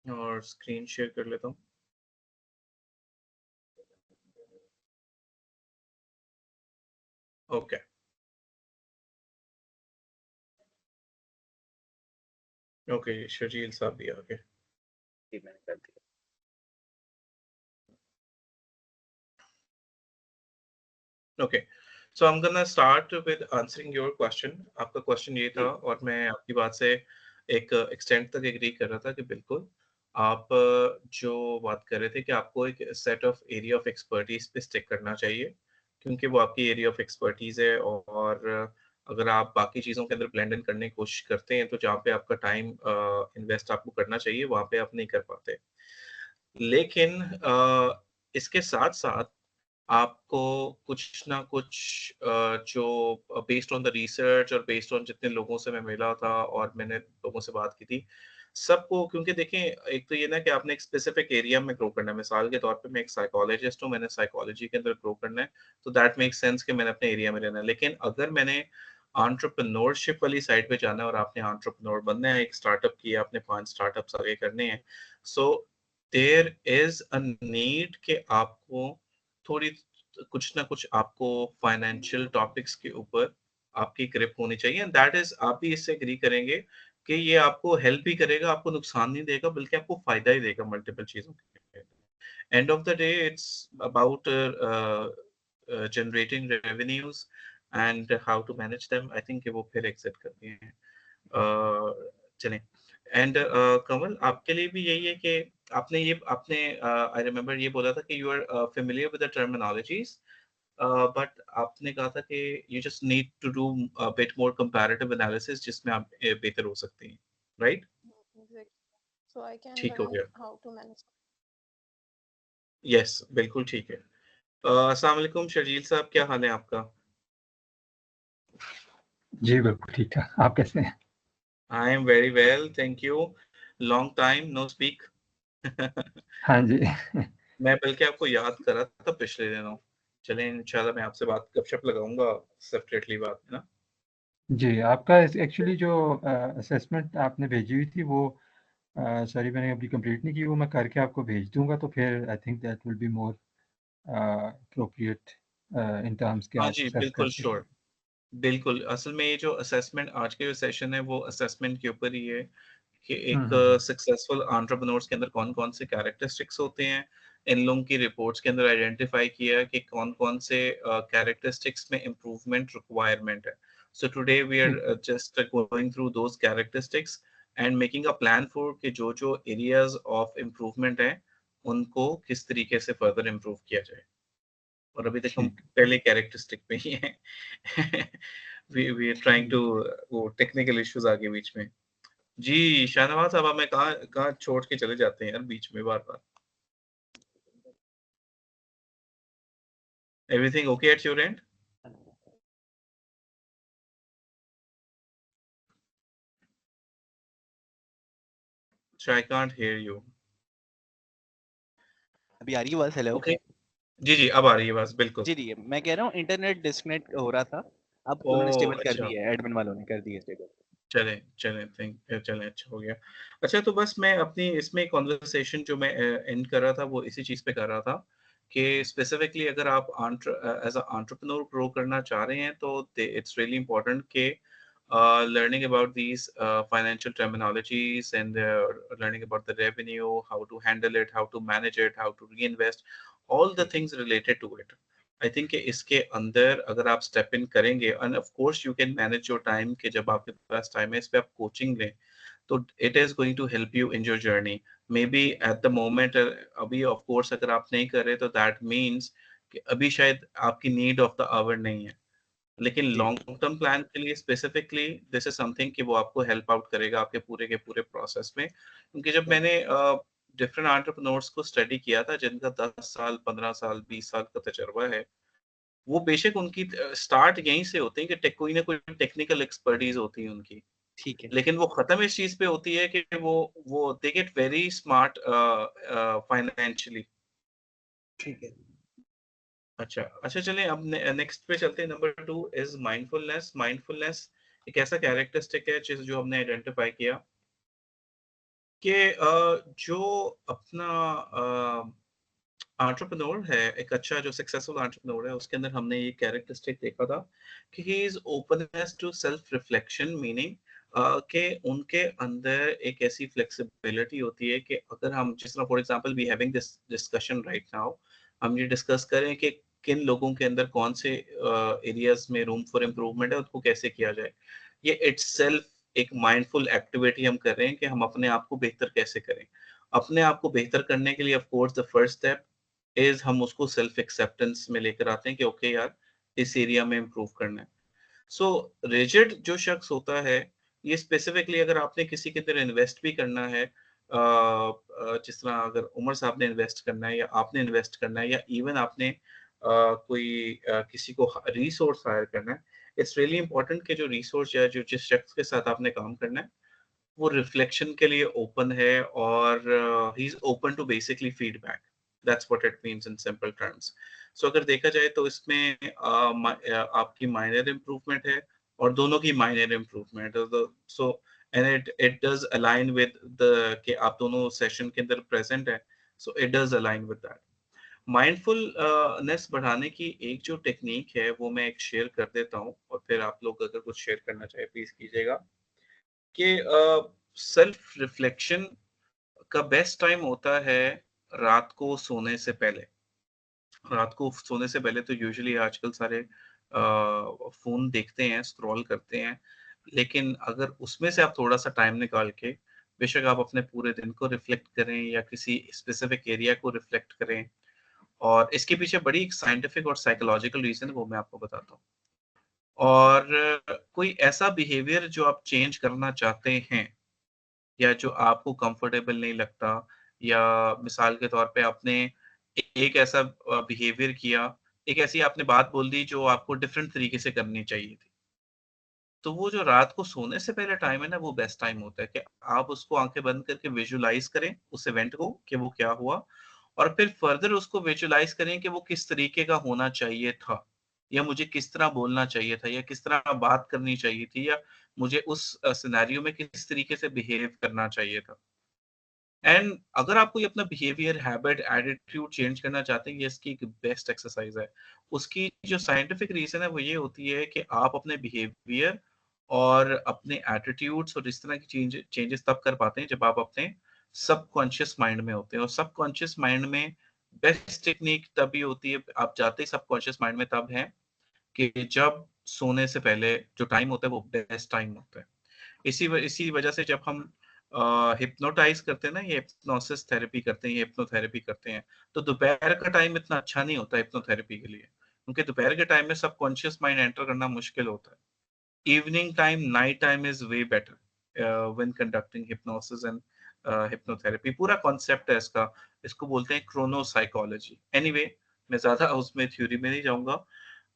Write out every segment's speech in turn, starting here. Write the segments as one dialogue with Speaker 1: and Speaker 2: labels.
Speaker 1: और screen share कर लेता हूँ। ओके ओके, शर्जील साहब भी आ गए।
Speaker 2: जी मैंने कर दिया।
Speaker 1: Okay, so I am gonna start with answering your question. आपका क्वेश्चन ये था
Speaker 2: जी
Speaker 1: और मैं आपकी बात से एक एक्सटेंट तक एग्री कर रहा था कि बिल्कुल आप जो बात कर रहे थे कि आपको एक set of area of expertise पे स्टिक करना चाहिए, क्योंकि वो आपकी एरिया ऑफ एक्सपर्टीज है। और अगर आप बाकी चीज़ों के अंदर ब्लेंड इन करने की कोशिश करते हैं तो जहाँ पे आपका टाइम इन्वेस्ट आपको करना चाहिए वहाँ पे आप नहीं कर पाते। लेकिन इसके साथ-साथ आपको कुछ ना कुछ जो बेस्ड ऑन द रिसर्च और बेस्ड ऑन जितने लोगों से मैं मिला था और मैंने लोगों से बात की थी, सबको, क्योंकि देखें एक तो ये ना कि आपने एक स्पेसिफिक एरिया में ग्रो करना है। मिसाल के तौर पे मैं एक साइकोलॉजिस्ट हूँ, मैंने साइकोलॉजी के अंदर ग्रो करना है, तो दैट मेक्स सेंस कि मैंने अपने एरिया में रहना है। लेकिन अगर मैंने एंटरप्रेन्योरशिप वाली साइड पे जाना है और आपने एंटरप्रेन्योर बनना है, एक स्टार्टअप किया, आपने 5 स्टार्टअप्स आगे करने हैं, so there is a need कि आपको थोड़ी कुछ ना कुछ आपको फाइनेंशियल टॉपिक्स के ऊपर आपकी ग्रिप होनी चाहिए, एंड दैट इज़, आप भी इससे एग्री करेंगे कि ये आपको हेल्प ही करेगा, आपको नुकसान नहीं देगा बल्कि आपको फ़ायदा ही देगा मल्टीपल चीज़ों के। End of the day it's about generating revenues and how to manage them. I think कि वो फिर एग्ज़िट करती हैं। चलें। एंड कमल, आपके लिए भी यही है कि आपने आई रिमेंबर ये बोला था कि you are familiar with the terminologies, but आपने कहा था कि you just need to do a bit more comparative analysis जिसमें आप बेहतर हो सकती हैं, right?
Speaker 3: Exactly. So I can
Speaker 1: ठीक हो
Speaker 3: learn
Speaker 1: गया।
Speaker 3: how to manage.
Speaker 1: यस, बिल्कुल ठीक है। अस्सलाम वालेकुम शर्जील साहब, क्या हाल है आपका?
Speaker 4: जी बिल्कुल ठीक ठाक। आप कैसे हैं?
Speaker 1: I am very well, thank you. Long time no speak.
Speaker 4: हाँ जी।
Speaker 1: मैं बल्कि आपको याद कर रहा था पिछले दिनों। चलें, इंशाल्लाह मैं आपसे बात गपशप लगाऊंगा सेपरेटली बात है ना।
Speaker 4: जी, आपका एक्चुअली जो असेसमेंट आपने भेजी हुई थी वो सॉरी मैंने अभी कंप्लीट नहीं की, वो मैं करके आपको भेज दूंगा, तो फिर I think that will be more appropriate in terms के
Speaker 1: हाँ
Speaker 4: आप
Speaker 1: जी,
Speaker 4: असेस
Speaker 1: बिल्कुल
Speaker 4: करते हैं।
Speaker 1: श्योर। बिल्कुल, असल में ये जो असेसमेंट आज के जो सेशन है वो असेसमेंट के ऊपर ही है कि एक
Speaker 4: हम्म।
Speaker 1: सक्सेसफुल एंटरप्रेन्योर्स के अंदर कौन-कौन से कैरेक्टरिस्टिक्स होते हैं। इन लोगों की रिपोर्ट्स के अंदर आइडेंटिफाई किया है कि कौन-कौन से कैरेक्टरिस्टिक्स में इम्प्रूवमेंट रिक्वायरमेंट है। सो टुडे वी
Speaker 4: ठीक है।
Speaker 1: Are just going through those characteristics and making a plan for कि जो-जो एरियाज़ ऑफ इम्प्रूवमेंट हैं, उनको किस तरीके से फर्दर इम्प्रूव किया जाए। और अभी तक हम
Speaker 4: ठीक।
Speaker 1: पहले कैरेक्टरिस्टिक पे ही हैं। वी आर ट्राइंग टू,
Speaker 4: ठीक।
Speaker 1: वो टेक्निकल इश्यूज आ गए बीच में। जी शाहनवाज साहब, हमें कहाँ कहाँ छोड़ के चले जाते हैं यार बीच में बार बार। Everything okay at your end? I can't hear you.
Speaker 2: अभी आ रही है आवाज? हेलो।
Speaker 1: ओके, जी जी अब आ रही है बस, बिल्कुल।
Speaker 2: जी जी, मैं कह रहा हूँ इंटरनेट डिस्कनेक्ट हो रहा था, अब
Speaker 1: ओ
Speaker 2: उन्होंने स्टेबल कर
Speaker 1: अच्छा,
Speaker 2: दिया है, एडमिन वालों ने कर दिया स्टेबल।
Speaker 1: चलें चलें, थिंक चलें, अच्छा हो गया। अच्छा, तो बस मैं अपनी इसमें कॉन्वर्सेशन जो मैं एंड कर रहा था वो इसी चीज़ पे कर रहा था कि स्पेसिफिकली अगर आप एज अ एंटरप्रेन्योर ग्रो करना चाह रहे हैं तो इट्स रियली इम्पोर्टेंट कि learning about these financial terminologies and learning about the revenue, how to handle it, how to manage it, how to reinvest, all the
Speaker 2: जी
Speaker 1: things related to it. I think कि इसके अंदर अगर आप step in करेंगे and of course you can manage your time, कि जब आपके पास टाइम है इस पे आप कोचिंग लें, तो it is going to help you in your journey. Maybe at the moment अभी ऑफ कोर्स अगर आप नहीं कर रहे तो दैट मीन्स कि अभी शायद आपकी नीड ऑफ द आवर नहीं है, लेकिन
Speaker 2: जी
Speaker 1: लॉन्ग टर्म प्लान के लिए स्पेसिफिकली दिस इज समथिंग कि वो आपको हेल्प आउट करेगा आपके पूरे के पूरे प्रोसेस में। क्योंकि जब मैंने डिफरेंट एंटरप्रेन्योर्स को स्टडी किया था जिनका 10 साल 15 साल 20 साल का तजर्बा है, वो बेशक उनकी स्टार्ट यहीं से होते हैं कि कोई ना कोई टेक्निकल एक्सपर्टीज होती है उनकी,
Speaker 2: ठीक है।
Speaker 1: लेकिन वो खत्म इस चीज पे होती है कि वो they get very smart financially.
Speaker 2: ठीक है।
Speaker 1: अच्छा अच्छा, चलें अब नेक्स्ट पे चलते हैं। Number 2 is mindfulness. माइंडफुलनेस एक ऐसा कैरेक्टरिस्टिक है जो हमने आइडेंटिफाई किया कि जो अपना एंटरप्रेन्योर है, एक अच्छा जो सक्सेसफुल एंटरप्रेन्योर है, उसके अंदर हमने ये कैरेक्टरिस्टिक देखा था कि he is openness to self reflection, meaning कि उनके अंदर एक ऐसी फ्लेक्सिबिलिटी होती है कि अगर हम जिस तरह for example we having this discussion right now, हम ये डिस्कस करें कि किन लोगों के अंदर कौन से एरियाज में रूम फॉर इम्प्रूवमेंट है, उसको कैसे किया जाए। ये इटसेल्फ एक माइंडफुल एक्टिविटी हम कर रहे हैं कि हम अपने आप को बेहतर कैसे करें। अपने आप को बेहतर करने के लिए of course the first step is हम उसको सेल्फ एक्सेप्टेंस में लेकर आते हैं कि ओके यार, इस एरिया में इम्प्रूव करना है। सो रिजिड जो शख्स होता है, ये स्पेसिफिकली अगर आपने किसी के अंदर इन्वेस्ट भी करना है, जिस तरह अगर उमर साहब ने इन्वेस्ट करना है या आपने इन्वेस्ट करना है या इवन आपने कोई किसी को रिसोर्स हायर करना है, इट्स रियली इंपॉर्टेंट कि जो रिसोर्स या जो जिस शख्स के साथ आपने काम करना है, वो रिफ्लेक्शन के लिए ओपन है और he is open to basically feedback. That's what it means in simple terms. So अगर देखा जाए तो इसमें आपकी माइनर इम्प्रूवमेंट है और दोनों की माइनर इम्प्रूवमेंट है। So and it does align with the कि आप दोनों सेशन के अंदर प्रेजेंट है, so it does align with that. Mindfulness बढ़ाने की एक जो टेक्निक है वो मैं एक शेयर कर देता हूँ और फिर आप लोग अगर कुछ शेयर करना चाहे प्लीज कीजिएगा कि सेल्फ रिफ्लेक्शन का बेस्ट टाइम होता है रात को सोने से पहले। रात को सोने से पहले तो यूजुअली आजकल सारे फ़ोन देखते हैं, स्क्रॉल करते हैं, लेकिन अगर उसमें से आप थोड़ा-सा टाइम निकाल के, बेशक आप अपने पूरे दिन को रिफ्लेक्ट करें या किसी स्पेसिफिक एरिया को रिफ्लेक्ट करें और इसके पीछे बड़ी एक साइंटिफिक और साइकोलॉजिकल रीज़न है, वो मैं आपको बताता हूँ। और कोई ऐसा बिहेवियर जो आप चेंज करना चाहते हैं या जो आपको कंफर्टेबल नहीं लगता या मिसाल के तौर पे आपने एक ऐसा बिहेवियर किया, एक ऐसी आपने बात बोल दी जो आपको डिफरेंट तरीके से करनी चाहिए थी। तो वो जो रात को सोने से पहले टाइम है ना, वो बेस्ट टाइम होता है कि आप उसको आँखें बंद करके विजुअलाइज़ करें उस इवेंट को कि वो क्या हुआ और फिर फर्दर उसको विजुअलाइज़ करें कि वो किस तरीके का होना चाहिए था या मुझे किस तरह बोलना चाहिए था या किस तरह बात करनी चाहिए थी या मुझे उस सिनेरियो में किस तरीके से बिहेव करना चाहिए था। एंड अगर आप कोई अपना बिहेवियर, हैबिट, एटीट्यूड चेंज करना चाहते हैं, ये इसकी एक बेस्ट एक्सरसाइज है। उसकी जो साइंटिफिक रीज़न है वो ये होती है कि आप अपने बिहेवियर और अपने एटीट्यूड्स और इस तरह की चेंजेस तब कर पाते हैं जब आप अपने सबकॉन्शियस माइंड में होते हैं और सबकॉन्शियस माइंड में बेस्ट टेक्निक तभी होती है, आप जाते ही सबकॉन्शियस माइंड में तब हैं कि जब सोने से पहले जो टाइम होता है वो बेस्ट टाइम होता है। इसी वजह से जब हम हिप्नोटाइज करते हैं ना, ये हिप्नोसिस थेरेपी करते हैं, ये हिप्नोथेरेपी करते हैं, तो दोपहर का टाइम इतना अच्छा नहीं होता हिप्नोथेरेपी के लिए, क्योंकि दोपहर के टाइम में सबकॉन्शियस माइंड एंटर करना मुश्किल होता है। Evening time, night time is way better when conducting hypnosis and hypnotherapy. पूरा कॉन्सेप्ट है इसका, इसको बोलते हैं क्रोनो साइकोलॉजी। एनीवे, मैं ज्यादा उसमें थ्योरी में नहीं जाऊंगा।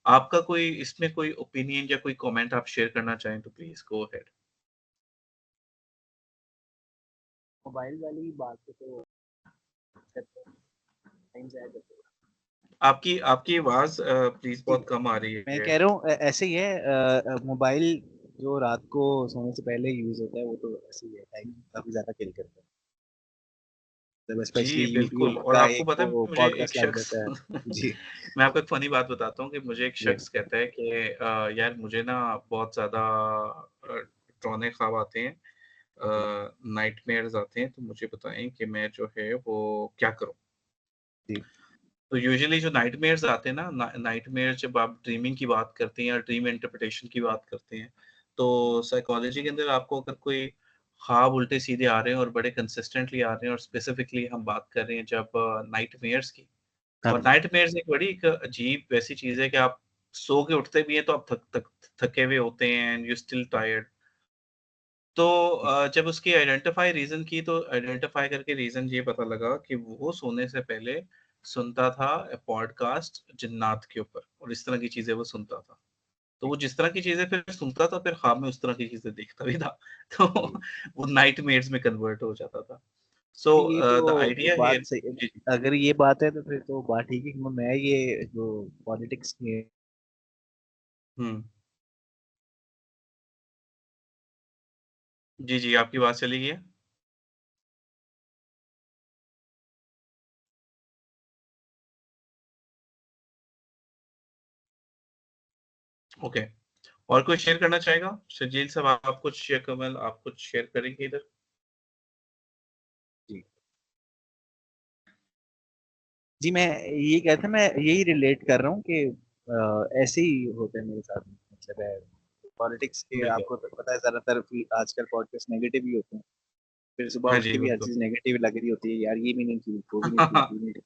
Speaker 1: आपका कोई इसमें कोई ओपिनियन या कोई कमेंट आप शेयर करना चाहें तो प्लीज गो अहेड।
Speaker 2: मोबाइल वाली बात पे तो टाइम जाया करते हैं।
Speaker 1: आपकी आपकी आवाज प्लीज
Speaker 2: जी,
Speaker 1: बहुत कम आ रही
Speaker 2: मैं
Speaker 1: है।
Speaker 2: कह रहा हूँ ऐसे ही है। मोबाइल जो रात को सोने से पहले यूज होता है वो तो ऐसे ही है, टाइम काफी ज्यादा किल करता है। मतलब स्पेशली
Speaker 1: जी, बिल्कुल।
Speaker 2: यूट्यूब
Speaker 1: और
Speaker 2: का
Speaker 1: आपको
Speaker 2: एक
Speaker 1: पता है
Speaker 2: वो
Speaker 1: मुझे एक
Speaker 2: पॉडकास्ट लग
Speaker 1: शख्स
Speaker 2: रहता है। जी
Speaker 1: मैं आपको एक फ़नी बात बताता हूँ कि मुझे एक
Speaker 2: जी
Speaker 1: शख्स कहता है कि यार मुझे ना बहुत ज़्यादा डरावने ख्वाब आते हैं, नाइटमेयर्स आते हैं, तो मुझे बताएँ कि मैं जो है वो क्या करूँ?
Speaker 2: जी
Speaker 1: तो यूजुअली जो नाइटमेयर्स आते हैं ना, नाइटमेयर जब आप ड्रीमिंग की बात करते हैं या ड्रीम इंटरप्रिटेशन की बात करते हैं, तो साइकोलॉजी के अंदर आपको अगर कोई ख्वाब उल्टे-सीधे आ रहे हैं और बड़े कंसिस्टेंटली आ रहे हैं और स्पेसिफिकली हम बात कर रहे हैं जब नाइटमेयर्स की।
Speaker 2: हाँ
Speaker 1: और नाइटमेयर्स एक बड़ी एक अजीब वैसी चीज़ है कि आप सो के उठते भी हैं तो आप थके हुए होते हैं एंड यू स्टिल टायर्ड। तो जब उसकी आइडेंटिफाई करके रीज़न ये पता लगा कि वो सोने से पहले सुनता था पॉडकास्ट जिन्नात के ऊपर और इस तरह की चीज़ें वो सुनता था। तो वो जिस तरह की चीज़ें फिर सुनता था, फिर ख्वाब में उस तरह की चीज़ें देखता भी था। तो
Speaker 2: जी।
Speaker 1: वो नाइटमेयर्स में कन्वर्ट हो जाता था। सो
Speaker 2: ये
Speaker 1: द
Speaker 2: तो
Speaker 1: आइडिया
Speaker 2: बात
Speaker 1: हियर।
Speaker 2: सही है।
Speaker 1: जी,
Speaker 2: अगर ये बात है तो फिर तो बात ठीक है कि मैं ये जो पॉलिटिक्स की
Speaker 1: हुँ। जी, जी, आपकी बात चली गई है? ओके, और कोई शेयर करना चाहेगा? शर्जील साहब आप कुछ, या कमल आप कुछ शेयर करेंगे इधर?
Speaker 2: जी। जी, मैं ये कहता था, मैं यही रिलेट कर रहा हूँ कि ऐसे ही होता है मेरे साथ। मतलब है पॉलिटिक्स के,
Speaker 1: बिल्कुल।
Speaker 2: आपको तो पता है ज़्यादातर आजकल पॉडकास्ट नेगेटिव ही होते हैं। फिर सुबह
Speaker 1: हाँ
Speaker 2: उठ
Speaker 1: जी,
Speaker 2: के भी हर
Speaker 1: बिल्कुल।
Speaker 2: चीज़ नेगेटिव लग रही होती है, यार ये भी नहीं ठीक, वो भी नहीं ठीक, ये नहीं ठीक।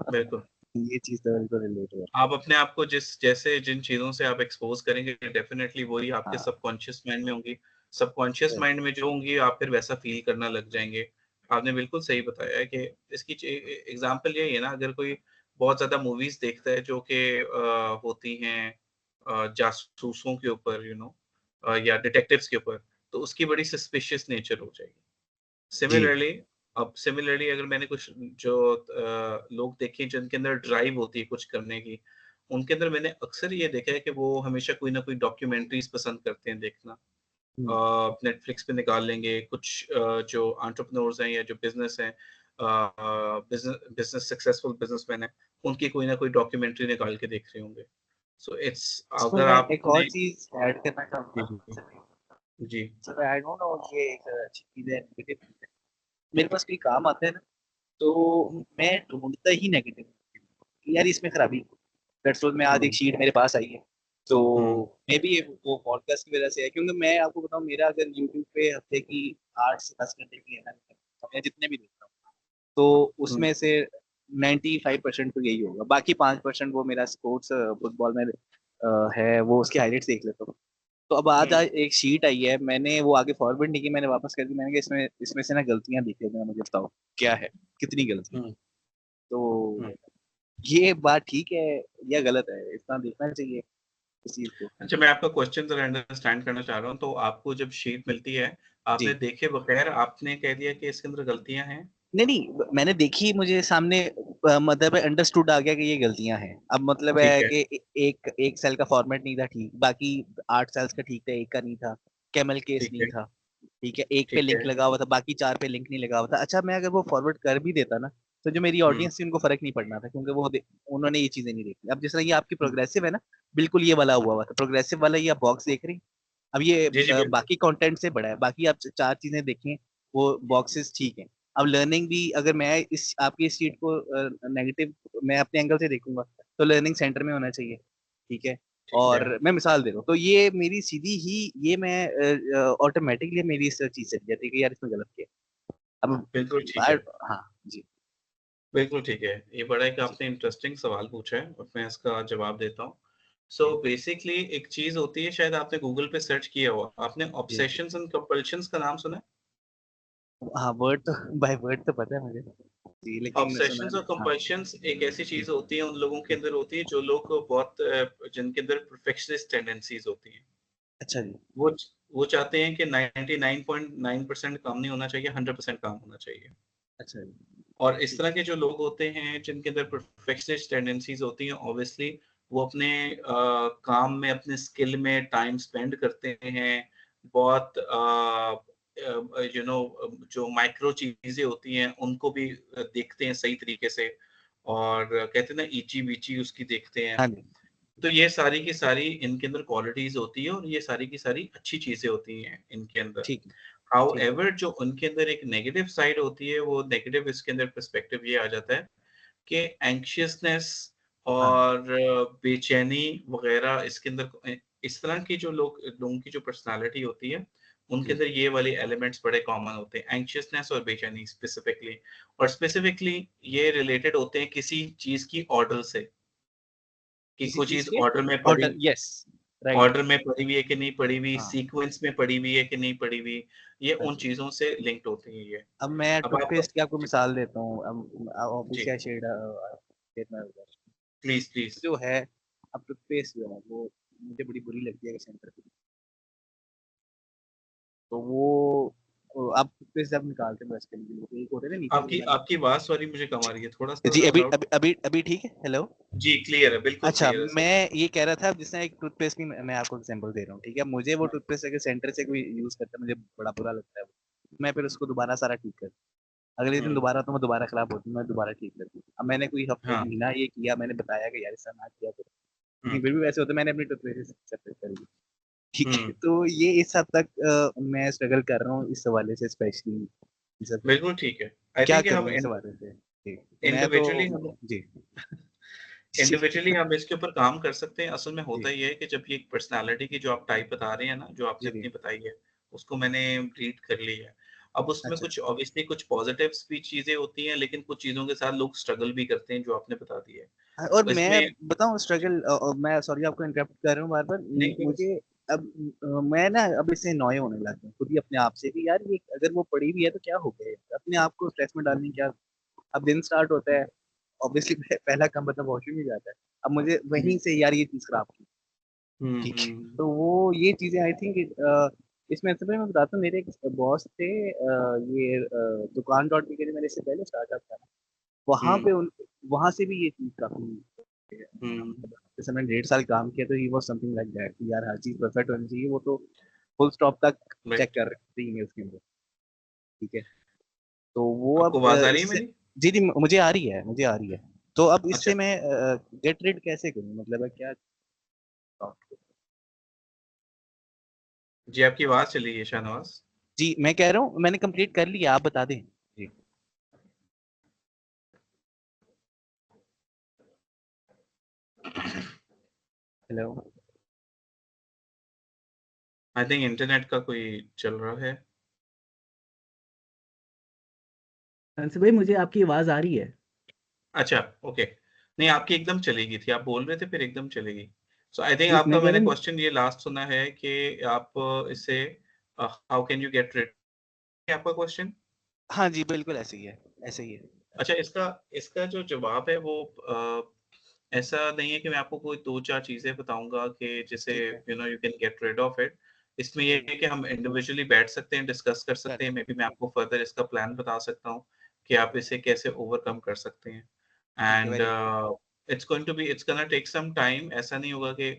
Speaker 1: बिल्कुल।
Speaker 2: ये चीज़ तो बिल्कुल रिलेट हुआ।
Speaker 1: आप अपने आप को जिन चीज़ों से आप एक्सपोज़ करेंगे, डेफ़िनेटली वही आपके
Speaker 2: हाँ,
Speaker 1: सबकॉन्शियस माइंड में होंगी। सबकॉन्शियस माइंड में जो होंगी, आप फिर वैसा फ़ील करना लग जाएँगे। आपने बिल्कुल सही बताया है कि इसकी एग्ज़ाम्पल यही है ना, अगर कोई बहुत ज़्यादा मूवीज़ देखता है जो कि होती हैं जासूसों के ऊपर, या डिटेक्टिव्स के ऊपर, तो उसकी बड़ी सस्पिशियस नेचर हो जाएगी।
Speaker 2: जी।
Speaker 1: सिमिलरली अगर मैंने कुछ जो लोग देखे जिनके अंदर ड्राइव होती है कुछ करने की, उनके अंदर मैंने अक्सर ये देखा है कि वो हमेशा कोई ना कोई डॉक्यूमेंट्रीज़ पसंद करते हैं देखना।
Speaker 2: हुँ।
Speaker 1: नेटफ्लिक्स पे निकाल लेंगे कुछ, जो एंटरप्रेन्योर्स हैं या जो बिज़नेस हैं, बिज़नेस सक्सेसफुल बिज़नेसमैन हैं, उनकी कोई ना कोई डॉक्यूमेंट्री निकाल के देख रहे होंगे। सो इट्स
Speaker 2: इसमें
Speaker 1: अगर
Speaker 2: मैं
Speaker 1: आप
Speaker 2: एक और
Speaker 1: अपने
Speaker 2: चीज़ ऐड करना
Speaker 1: जी,
Speaker 2: चाहूँगा।
Speaker 1: जी, जी।
Speaker 2: सर आई डोंट नो, ये एक अच्छी चीज़ है, नेगेटिव चीज़ है। मेरे पास कोई काम आता है ना, तो मैं ढूँढता ही नेगेटिव कि यार इसमें खराबी। दैट्स व्हाट, मैं आज एक
Speaker 1: हुँ,
Speaker 2: शीट मेरे पास आई है, तो
Speaker 1: हुँ,
Speaker 2: मे बी वो पॉडकास्ट की वजह से है, क्योंकि मैं आपको बताऊँ, मेरा अगर यूट्यूब पे हफ्ते की 8 से 10 घंटे की है, मैं जितने भी देखता हूँ, तो
Speaker 1: हुँ,
Speaker 2: उसमें से 95% तो यही होगा। बाकी 5% वो मेरा स्पोर्ट्स फुटबॉल में है, वो उसके हाइलाइट्स देख लेता हूँ। तो अब आज
Speaker 1: हुँ,
Speaker 2: आज एक शीट आई है, मैंने वो आगे फॉरवर्ड नहीं की, मैंने वापस कर दी। मैंने कहा इसमें इसमें से ना गलतियाँ दिख रही हैं, मुझे बताओ क्या है, कितनी गलती है?
Speaker 1: हुँ, हुँ।
Speaker 2: तो ये बात ठीक है या गलत है, इतना देखना चाहिए इस चीज़ को।
Speaker 1: अच्छा, मैं आपका क्वेश्चन ज़रा अंडरस्टैंड करना चाह रहा हूँ, तो आपको जब शीट मिलती है, आपने
Speaker 2: जी।
Speaker 1: देखे बगैर आपने कह दिया कि इसके अंदर गलतियाँ हैं?
Speaker 2: नहीं, नहीं, मैंने देखी, मुझे सामने मतलब अंडरस्टूड आ गया कि ये गलतियाँ हैं। अब मतलब
Speaker 1: ठीक
Speaker 2: है
Speaker 1: है,
Speaker 2: कि एक एक सेल का फॉर्मेट नहीं था ठीक, बाकी 8 सेल्स का ठीक था, एक का नहीं था। कैमल केस
Speaker 1: ठीक
Speaker 2: नहीं
Speaker 1: है,
Speaker 2: था, ठीक है। एक पे
Speaker 1: ठीक
Speaker 2: लिंक
Speaker 1: है।
Speaker 2: लगा हुआ था, बाकी 4 पे लिंक नहीं लगा हुआ था। अच्छा, मैं अगर वो फॉरवर्ड कर भी देता ना, तो जो मेरी
Speaker 1: हुँ,
Speaker 2: ऑडियंस थी उनको फ़र्क नहीं पड़ना था, क्योंकि उन्होंने ये चीज़ें नहीं देखी। अब जिस तरह ये आपकी
Speaker 1: हुँ।
Speaker 2: प्रोग्रेसिव है ना, बिल्कुल ये वाला हुआ हुआ था। प्रोग्रेसिव वाला ये आप बॉक्स देख रही हैं। अब ये
Speaker 1: जी, जी, बिल्कुल।
Speaker 2: बाकी कंटेंट से बड़ा है। बाकी आप 4 चीज़ें देखें, वो बॉक्सेस ठीक हैं। अब लर्निंग भी, अगर मैं इस आपकी इस शीट को नेगेटिव मैं अपने एंगल से देखूँगा, तो लर्निंग सेंटर में होना चाहिए, ठीक है?
Speaker 1: ठीक है।
Speaker 2: और मैं मिसाल दे रहा हूँ, तो ये मेरी सीधी ही ये मैं ऑटोमैटिकली मेरी इस चीज़ चली जाती है कि यार इसमें गलत किया है। अब
Speaker 1: बिल्कुल ठीक
Speaker 2: आई
Speaker 1: है।
Speaker 2: हाँ, जी,
Speaker 1: बिल्कुल ठीक है। ये बड़ा एक
Speaker 2: जी,
Speaker 1: आपने इंटरेस्टिंग सवाल पूछा है और मैं इसका जवाब देता हूँ। सो
Speaker 2: जी,
Speaker 1: बेसिकली एक चीज़ होती है, शायद आपने गूगल पे सर्च किया होगा। आपने
Speaker 2: जी।
Speaker 1: ऑब्सेशंस एंड कंपल्शंस का नाम सुना है?
Speaker 2: हाँ, वर्ड तो बाय वर्ड तो पता है मुझे। जी, लेकिन सुना
Speaker 1: ऑब्सेशंस और
Speaker 2: नहीं। हाँ,
Speaker 1: कंपल्शंस एक ऐसी
Speaker 2: जी।
Speaker 1: चीज़ होती है उन लोगों के अंदर होती है जो लोग बहुत जिनके अंदर परफेक्शनिस्ट टेंडेंसीज़ होती हैं।
Speaker 2: अच्छा जी,
Speaker 1: वो च वो चाहते हैं कि 99.9% काम नहीं होना चाहिए, 100% काम होना चाहिए।
Speaker 2: अच्छा जी,
Speaker 1: और इस
Speaker 2: ठीक।
Speaker 1: तरह के जो लोग होते हैं जिनके अंदर परफेक्शनिस्ट टेंडेंसीज़ होती हैं, ऑब्वियसली वो अपने काम में, अपने स्किल में टाइम स्पेंड करते हैं। बहुत जो माइक्रो चीज़ें होती हैं उनको भी देखते हैं सही तरीके से, और कहते हैं ना ईची-बीची उसकी देखते हैं।
Speaker 2: हाँ जी,
Speaker 1: तो ये सारी की सारी इनके अंदर क्वालिटीज़ होती है और ये सारी की सारी अच्छी चीज़ें होती हैं इनके अंदर।
Speaker 2: ठीक है, ठीक है।
Speaker 1: हाउएवर जो उनके अंदर एक नेगेटिव साइड होती है, वो नेगेटिव इसके अंदर पर्सपेक्टिव ये आ जाता है कि एंग्ज़ियसनेस
Speaker 2: हाँ,
Speaker 1: और बेचैनी वग़ैरह इसके अंदर इस तरह की जो लोगों की जो पर्सनैलिटी होती है, उनके
Speaker 2: जी।
Speaker 1: अंदर ये वाले एलिमेंट्स बड़े कॉमन होते हैं, एंग्ज़ियसनेस और बेचैनी स्पेसिफिकली। और स्पेसिफिकली ये रिलेटेड होते हैं किसी चीज़ की ऑर्डर से, कि
Speaker 2: किसी
Speaker 1: कोई
Speaker 2: चीज़
Speaker 1: चीज़
Speaker 2: के ऑर्डर, यस, राइट।
Speaker 1: ऑर्डर में पड़ी हुई है कि नहीं पड़ी हुई,
Speaker 2: हाँ,
Speaker 1: सीक्वेंस में पड़ी हुई है कि नहीं पड़ी हुई, ये
Speaker 2: हाँ
Speaker 1: उन
Speaker 2: जी।
Speaker 1: चीज़ों से लिंक्ड होती है ये।
Speaker 2: अब मैं
Speaker 1: अब आपको
Speaker 2: टूथपेस्ट की आपको
Speaker 1: जी,
Speaker 2: मिसाल देता हूँ। अब
Speaker 1: जी,
Speaker 2: ऑब्वियसली शेड देना होगा।
Speaker 1: Please, please.
Speaker 2: जो है, अब टूथपेस्ट जो है वो मुझे बड़ी बुरी लगती है सेंटर की। तो वो आप टूथपेस्ट जब निकालते हैं ब्रश करने के लिए, तो एक होता है ना नीचे से
Speaker 1: आपकी
Speaker 2: निकालना।
Speaker 1: आपकी आवाज़ सॉरी मुझे कम आ रही है,
Speaker 2: जी,
Speaker 1: थोड़ा-सा
Speaker 2: अभी
Speaker 1: लाउड।
Speaker 2: अभी अभी अभी ठीक है? हेलो?
Speaker 1: जी, क्लियर है, बिल्कुल
Speaker 2: अच्छा,
Speaker 1: क्लियर है सर।
Speaker 2: मैं ये कह रहा था, जिस तरह एक टूथपेस्ट की मैं आपको एग्ज़ाम्पल दे रहा हूँ, ठीक है? मुझे वो
Speaker 1: हाँ,
Speaker 2: टूथपेस्ट अगर सेंटर से कोई यूज़ करता है, मुझे बड़ा बुरा लगता है वो। मैं फिर उसको दोबारा सारा ठीक करता हूँ। अगले दिन
Speaker 1: हुँ,
Speaker 2: दोबारा तो वो दोबारा खराब होती है, मैं दोबारा ठीक करती हूँ। अब मैंने कोई हफ़्ते
Speaker 1: हाँ,
Speaker 2: महीना ये किया, मैंने बताया कि यार ऐसा ना किया करो। लेकिन फिर भी वैसे होता है, मैंने अपनी प्रिपरेशन सेपरेट कर ली, ठीक है।
Speaker 1: हम्म,
Speaker 2: तो ये इस हद तक मैं स्ट्रगल कर रहा हूँ इस हवाले से, स्पेशली सब
Speaker 1: बिल्कुल ठीक है। आई
Speaker 2: क्या
Speaker 1: थिंक हम
Speaker 2: करूँ इस हवाले से जी। तो मैं तो
Speaker 1: इंडिविजुअली हम
Speaker 2: जी जी
Speaker 1: इंडिविजुअली हम इसके ऊपर काम कर सकते हैं। असल में
Speaker 2: जी
Speaker 1: होता ये है कि जब ये एक पर्सनैलिटी की जो आप टाइप बता रहे हैं ना, जो आपने
Speaker 2: जी जी
Speaker 1: अपनी बताई है, उसको मैंने रीड कर ली है। अब उसमें
Speaker 2: अच्छा।
Speaker 1: कुछ ऑब्वियसली कुछ पॉजिटिव्स भी चीज़ें होती हैं, लेकिन कुछ चीज़ों के साथ लोग स्ट्रगल भी करते हैं, जो आपने बता दी है।
Speaker 2: हाँ, और मैं
Speaker 1: इसमें
Speaker 2: बताऊँ स्ट्रगल, मैं सॉरी आपको इंटरप्ट कर रहा हूँ बार बार,
Speaker 1: नहीं कोई
Speaker 2: मुझे अब मैं ना अब इससे नॉय होने लगा हूँ खुद ही अपने आप से कि यार ये अगर वो पढ़ी भी है तो क्या हो गया है? अपने आप को स्ट्रेस में डालने क्या। अब दिन स्टार्ट होता है, ऑब्वियसली पहला काम मतलब वॉशरूम ही जाता है, अब मुझे वहीं से यार ये चीज खराब की, ठीक है।
Speaker 1: हुँ।
Speaker 2: तो वो ये चीजें आई थिंक इसमें सबसे पहले मैं बताता हूँ, मेरे एक बॉस थे, ये दुकान डॉट मी के लिए मेरे इससे पहले स्टार्टअप था, वहां
Speaker 1: हुँ,
Speaker 2: पे उन वहां से भी ये चीज काफी,
Speaker 1: हुँ,
Speaker 2: जैसे मैंने 1.5 साल काम किया तो he was something like that कि यार हर चीज परफेक्ट होनी चाहिए, वो तो फुल स्टॉप तक चेक
Speaker 1: राइट।
Speaker 2: कर रहे थे ईमेल्स के अंदर, ठीक है। तो वो
Speaker 1: आपको
Speaker 2: अब
Speaker 1: आवाज़ आ रही है
Speaker 2: इससे
Speaker 1: मेरी?
Speaker 2: जी जी मुझे आ रही है, मुझे आ रही है। तो अब
Speaker 1: अच्छा।
Speaker 2: इससे मैं गेट रेड कैसे करूँ, मतलब है क्या।
Speaker 1: जी, आपकी आवाज़ चली गई है शाहनवाज़।
Speaker 2: जी मैं कह रहा हूँ मैंने कंप्लीट कर लिया, आप बता दें जी। हेलो।
Speaker 1: आई थिंक इंटरनेट का कोई चल रहा है।
Speaker 5: अंश भाई मुझे आपकी आवाज आ रही है।
Speaker 1: अच्छा, ओके। नहीं, आपकी एकदम चली गई थी। आप बोल रहे थे फिर एकदम चली गई। सो आई थिंक
Speaker 5: जी
Speaker 1: आपका
Speaker 5: मैं कह
Speaker 1: मैंने
Speaker 5: रहा हूँ।
Speaker 1: क्वेश्चन ये लास्ट सुना है कि आप इससे how can you get rid आपका क्वेश्चन?
Speaker 2: हाँ जी बिल्कुल ऐसे ही है, ऐसे ही है।
Speaker 1: अच्छा, इसका इसका जो जवाब है वो ऐसा नहीं है कि मैं आपको कोई 2-4 चीज़ें बताऊँगा कि जिससे
Speaker 2: ठीक है।
Speaker 1: You can get rid of it. इसमें ये
Speaker 2: जी
Speaker 1: है कि हम इंडिविजुअली बैठ सकते हैं, डिस्कस कर सकते हैं।
Speaker 2: करेक्ट।
Speaker 1: मे बी मैं आपको फर्दर इसका प्लान बता सकता हूँ कि आप इसे कैसे ओवरकम कर सकते हैं।
Speaker 2: ठीक है,
Speaker 1: and
Speaker 2: very good.
Speaker 1: It's gonna take some time. ऐसा नहीं होगा कि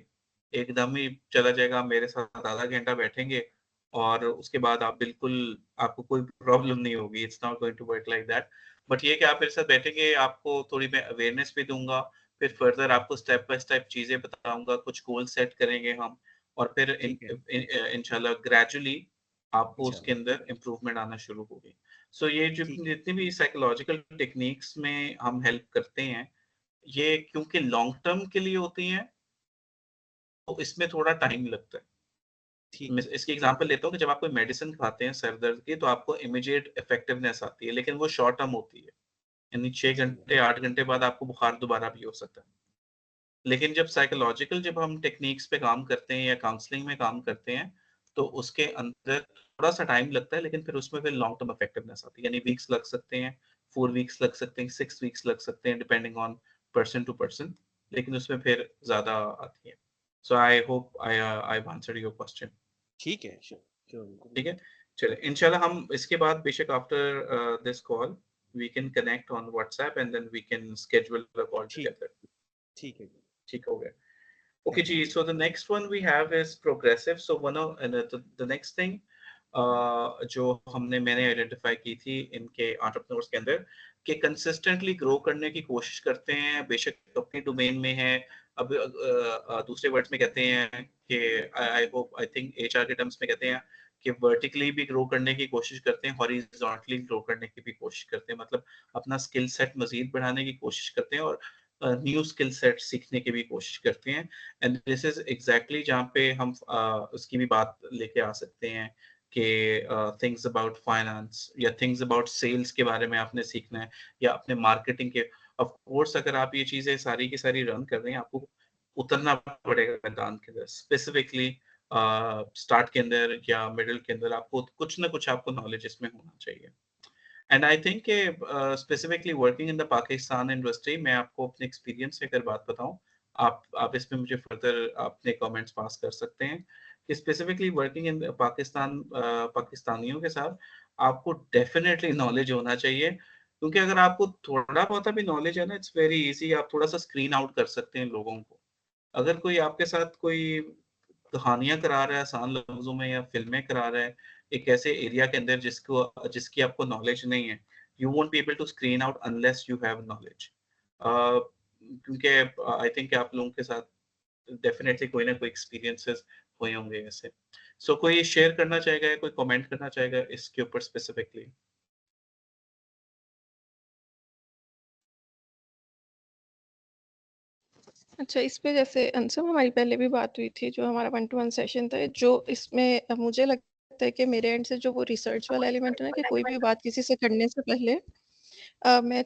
Speaker 1: एकदम ही चला जाएगा। मेरे साथ आधा घंटा बैठेंगे और उसके बाद आप बिल्कुल आपको कोई प्रॉब्लम नहीं होगी। It's not going to work like that. But ये कि आप मेरे साथ बैठेंगे, आपको थोड़ी मैं अवेयरनेस भी दूँगा, फिर फर्दर आपको स्टेप बाय स्टेप चीज़ें बताऊँगा, कुछ गोल सेट करेंगे हम और फिर
Speaker 2: ठीक है।
Speaker 1: इंशाल्लाह ग्रेजुअली आपको उसके
Speaker 2: इंशाल्लाह।
Speaker 1: अंदर इम्प्रूवमेंट आना शुरू होगी। सो ये जो
Speaker 2: ठीक है।
Speaker 1: जितनी भी साइकोलॉजिकल टेक्निक्स में हम हेल्प करते हैं, ये क्योंकि लॉन्ग टर्म के लिए होती हैं, तो इसमें थोड़ा टाइम लगता है।
Speaker 2: ठीक
Speaker 1: मैं
Speaker 2: है।
Speaker 1: इसकी एग्ज़ाम्पल लेता हूँ कि जब आप कोई मेडिसिन खाते हैं सर दर्द की, तो आपको इमीडिएट इफेक्टिवनेस आती है, लेकिन वो शॉर्ट टर्म होती है। यानी 6
Speaker 2: सही है।
Speaker 1: घंटे, 8 घंटे बाद आपको बुखार दोबारा भी हो सकता है। लेकिन जब हम टेक्निक्स पे काम करते हैं या काउंसलिंग में काम करते हैं, तो उसके अंदर थोड़ा-सा टाइम लगता है, लेकिन फिर लॉन्ग टर्म इफेक्टिवनेस आती है। यानी वीक्स लग सकते हैं, 4 वीक्स लग सकते हैं, 6 वीक्स लग सकते हैं, depending on person to person, लेकिन उसमें फिर ज़्यादा आती है। So I hope I have answered your question.
Speaker 2: ठीक है, श्योर श्योर बिल्कुल।
Speaker 1: ठीक है? चलिए, इंशाल्लाह हम इसके बाद बेशक after this call we can connect on WhatsApp and then we can schedule a call
Speaker 2: ठीक
Speaker 1: टुगेदर।
Speaker 2: ठीक है।
Speaker 1: ठीक हो गया? Okay,
Speaker 2: thank you.
Speaker 1: G. So the next one we have is progressive. So one of the next thing जो हमने मैंने identify की थी इनके एंटरप्रेन्योर्स के अंदर कि कंसिस्टेंटली ग्रो करने की कोशिश करते हैं, बेशक अपनी डोमेन में है। अब दूसरे वर्ड्स में कहते हैं कि आई होप आई थिंक एचआर के टर्म्स में कहते हैं कि वर्टिकली भी ग्रो करने की कोशिश करते हैं, हॉरिजॉन्टली ग्रो करने की भी कोशिश करते हैं। मतलब अपना स्किल सेट मजीद बढ़ाने की कोशिश करते हैं और न्यू स्किल सेट सीखने की भी कोशिश करते हैं। एंड दिस इज एग्जैक्टली जहाँ पे हम उसकी भी बात लेके आ सकते हैं कि थिंग्स अबाउट फाइनेंस या थिंग्स अबाउट सेल्स के बारे में आपने सीखना है या अपने मार्केटिंग के। ऑफ कोर्स अगर आप ये चीजें सारी की सारी रन कर रहे हैं, आपको उतरना पड़ेगा मैदान के अंदर स्पेसिफिकली। स्टार्ट के अंदर या मिडिल के अंदर आपको कुछ ना कुछ आपको नॉलेज इसमें होना चाहिए। And I think specifically working in the Pakistan industry, मैं आपको अपने एक्सपीरियंस से अगर बात बताऊं, आप इसमें मुझे फर्दर अपने कमेंट्स पास कर सकते हैं कि स्पेसिफिकली वर्किंग इन पाकिस्तान पाकिस्तानियों के साथ आपको डेफिनेटली नॉलेज होना चाहिए। क्योंकि अगर आपको थोड़ा बहुत भी नॉलेज है ना, इट्स वेरी इजी। आप थोड़ा सा स्क्रीन आउट कर सकते हैं लोगों को। अगर कोई आपके साथ कोई कहानियां करा रहा है आसान लफ्जों में या फिल्में करा रहा है एक ऐसे एरिया के अंदर जिसकी आपको नॉलेज नहीं है, you won't be able to screen out unless you have knowledge. क्योंकि आई थिंक आप लोगों के साथ डेफिनेटली कोई ना कोई एक्सपीरियंसेस हुए होंगे ऐसे। सो कोई शेयर करना चाहेगा या कोई कमेंट करना चाहेगा इसके ऊपर स्पेसिफिकली?
Speaker 3: अच्छा, इस पे जैसे अंशु हमारी पहले भी बात हुई थी, जो हमारा 1 टू 1 सेशन था, जो इसमें मुझे लगता है कि मेरे एंड से जो वो रिसर्च वाला एलिमेंट है ना, कि कोई भी बात किसी से करने से पहले मैं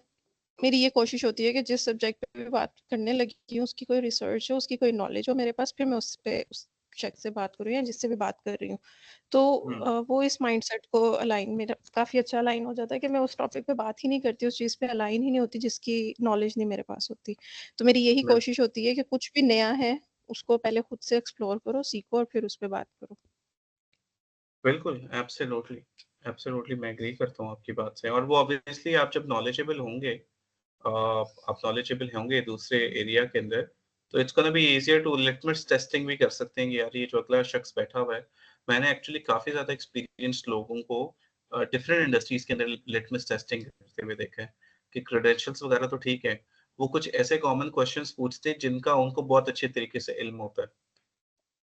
Speaker 3: मेरी ये कोशिश होती है कि जिस सब्जेक्ट पे भी बात करने लगी हूँ, उसकी कोई रिसर्च हो, उसकी कोई नॉलेज हो मेरे पास, फिर मैं उस शख्स से बात करूँ या जिससे भी बात कर रही हूँ। तो वो इस माइंडसेट को अलाइन मेरा काफ़ी अच्छा अलाइन हो जाता है कि मैं उस टॉपिक पे बात ही नहीं करती, उस चीज़ पे अलाइन ही नहीं होती जिसकी नॉलेज नहीं मेरे पास होती। तो मेरी यही
Speaker 1: बिल्कुल,
Speaker 3: कोशिश होती है कि कुछ भी नया है, उसको पहले खुद से एक्सप्लोर करो, सीखो और फिर उस पे बात करो।
Speaker 1: बिल्कुल, एब्सोल्युटली, एब्सोल्युटली मैं एग्री करता हूँ आपकी बात से और वो ऑब्वियसली आप जब नॉलेजेबल होंगे आप नॉलेजेबल होंगे दूसरे एरिया के अंदर, तो it's gonna be easier to litmus testing भी कर सकते हैं कि यार ये जो अगला शख्स बैठा हुआ है, मैंने एक्चुअली काफ़ी ज़्यादा एक्सपीरियंस्ड लोगों को डिफरेंट इंडस्ट्रीज़ के अंदर लिटमस टेस्टिंग करते हुए देखा है, कि क्रेडेंशियल्स वगैरह तो ठीक है, वो कुछ ऐसे कॉमन क्वेश्चंस पूछते हैं जिनका उनको बहुत अच्छे तरीके से इल्म होता है।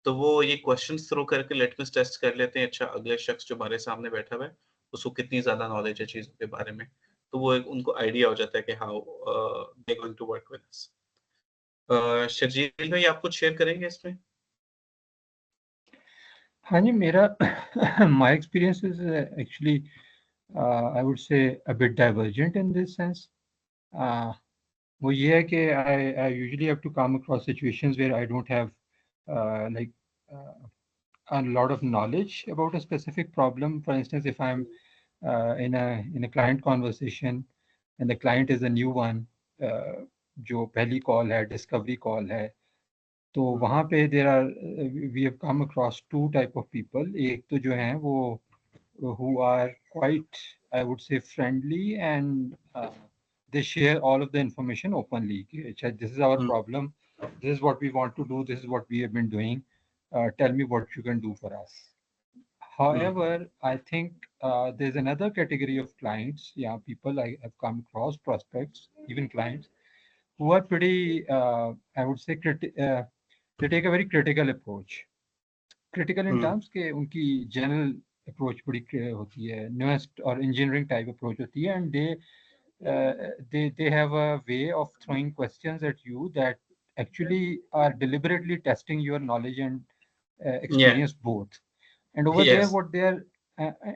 Speaker 1: तो वो ये क्वेश्चंस थ्रो करके लिटमस टेस्ट कर लेते हैं, अच्छा अगले शख्स जो हमारे सामने बैठा हुआ है, उसको कितनी ज़्यादा नॉलेज है चीज़ों के बारे में। तो वो एक उनको आइडिया हो जाता है कि how they going to work with us. Sharjeel भाई आप कुछ शेयर करेंगे इसमें?
Speaker 4: हाँ जी, मेरा my experience is actually I would say a bit divergent in this sense. वो ये है कि I usually have to come across situations where I don't have like a lot of knowledge about a specific problem. For instance, if I'm in a client conversation and the client is a new one, जो पहली call है, discovery call है, तो वहाँ पे there are we have come across two type of people. एक तो जो हैं वो who are quite, I would say, friendly and they share all of the information openly. कि, अच्छा, this is our problem, this is what we want to do, this is what we have been doing, tell me what you can do for us. However, I think there's another category of clients, yeah, people I have come across, prospects, even clients, who are pretty, I would say, they take a very critical approach. Critical in terms के उनकी general approach बड़ी होती है, nuanced और engineering type approach होती है, and they have a way of throwing questions at you that actually are deliberately testing your knowledge and
Speaker 1: Yeah,
Speaker 4: experience both. And over there,
Speaker 1: yes.
Speaker 4: what they are,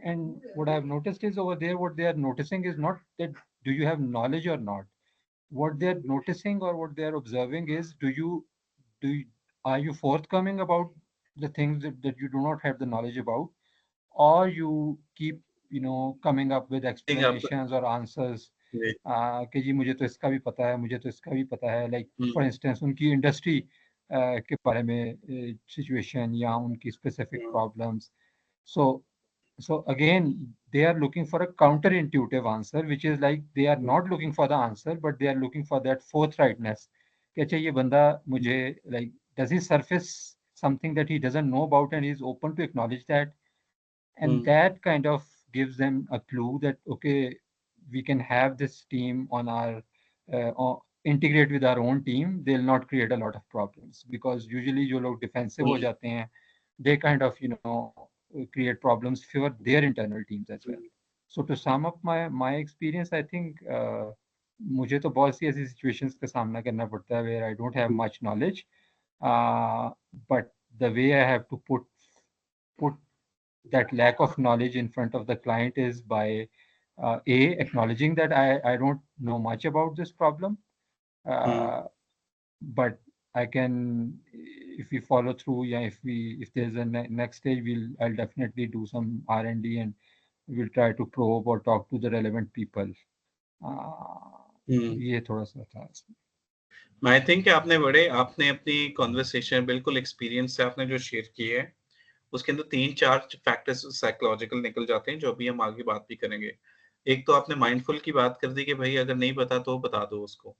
Speaker 4: and what I have noticed is over there, what they are noticing is not that do you have knowledge or not. What they are noticing or what they are observing is do you, are you forthcoming about the things that you do not have the knowledge about, or you keep coming up with
Speaker 1: Think up
Speaker 4: explanations or answers
Speaker 1: जी,
Speaker 4: कि जी मुझे तो इसका भी पता है, मुझे तो इसका भी पता है, लाइक
Speaker 1: हुँ,
Speaker 4: फॉर इंस्टेंस उनकी इंडस्ट्री के बारे में सिचुएशन या उनकी specific
Speaker 1: hmm,
Speaker 4: problems. So again, they are looking for a counterintuitive answer, which is like they are not looking for the answer, but they are looking for that forthrightness. कि अच्छा ये बंदा मुझे like does he surface something that he doesn't know about and he's open to acknowledge that, and
Speaker 1: hmm,
Speaker 4: that kind of gives them a clue that okay, we can have this team on our integrate with our own team. They'll not create a lot of problems because usually जो लोग defensive हो
Speaker 1: हुँ,
Speaker 4: जाते हैं, they kind of create problems for their internal teams as well. So to sum up my experience, I think मुझे तो बहुत सी ऐसी situations का सामना करना पड़ता है where I don't have much knowledge, but the way I have to put that lack of knowledge in front of the client is by acknowledging that I don't know much about this problem,
Speaker 1: hmm,
Speaker 4: uh, but I can, if we follow through, yeah, if there's a next stage, I'll definitely do some R&D and we'll try to probe or talk to the relevant people.
Speaker 1: हुँ।
Speaker 4: ये थोड़ा सा था इसमें.
Speaker 1: I think आपने अपनी conversation बिल्कुल experience से आपने जो शेयर की है, उसके अंदर 3-4 फैक्टर्स साइकोलॉजिकल निकल जाते हैं, जो अभी हम आगे बात भी करेंगे। एक तो आपने माइंडफुल की बात कर दी कि भई अगर नहीं पता तो बता दो उसको।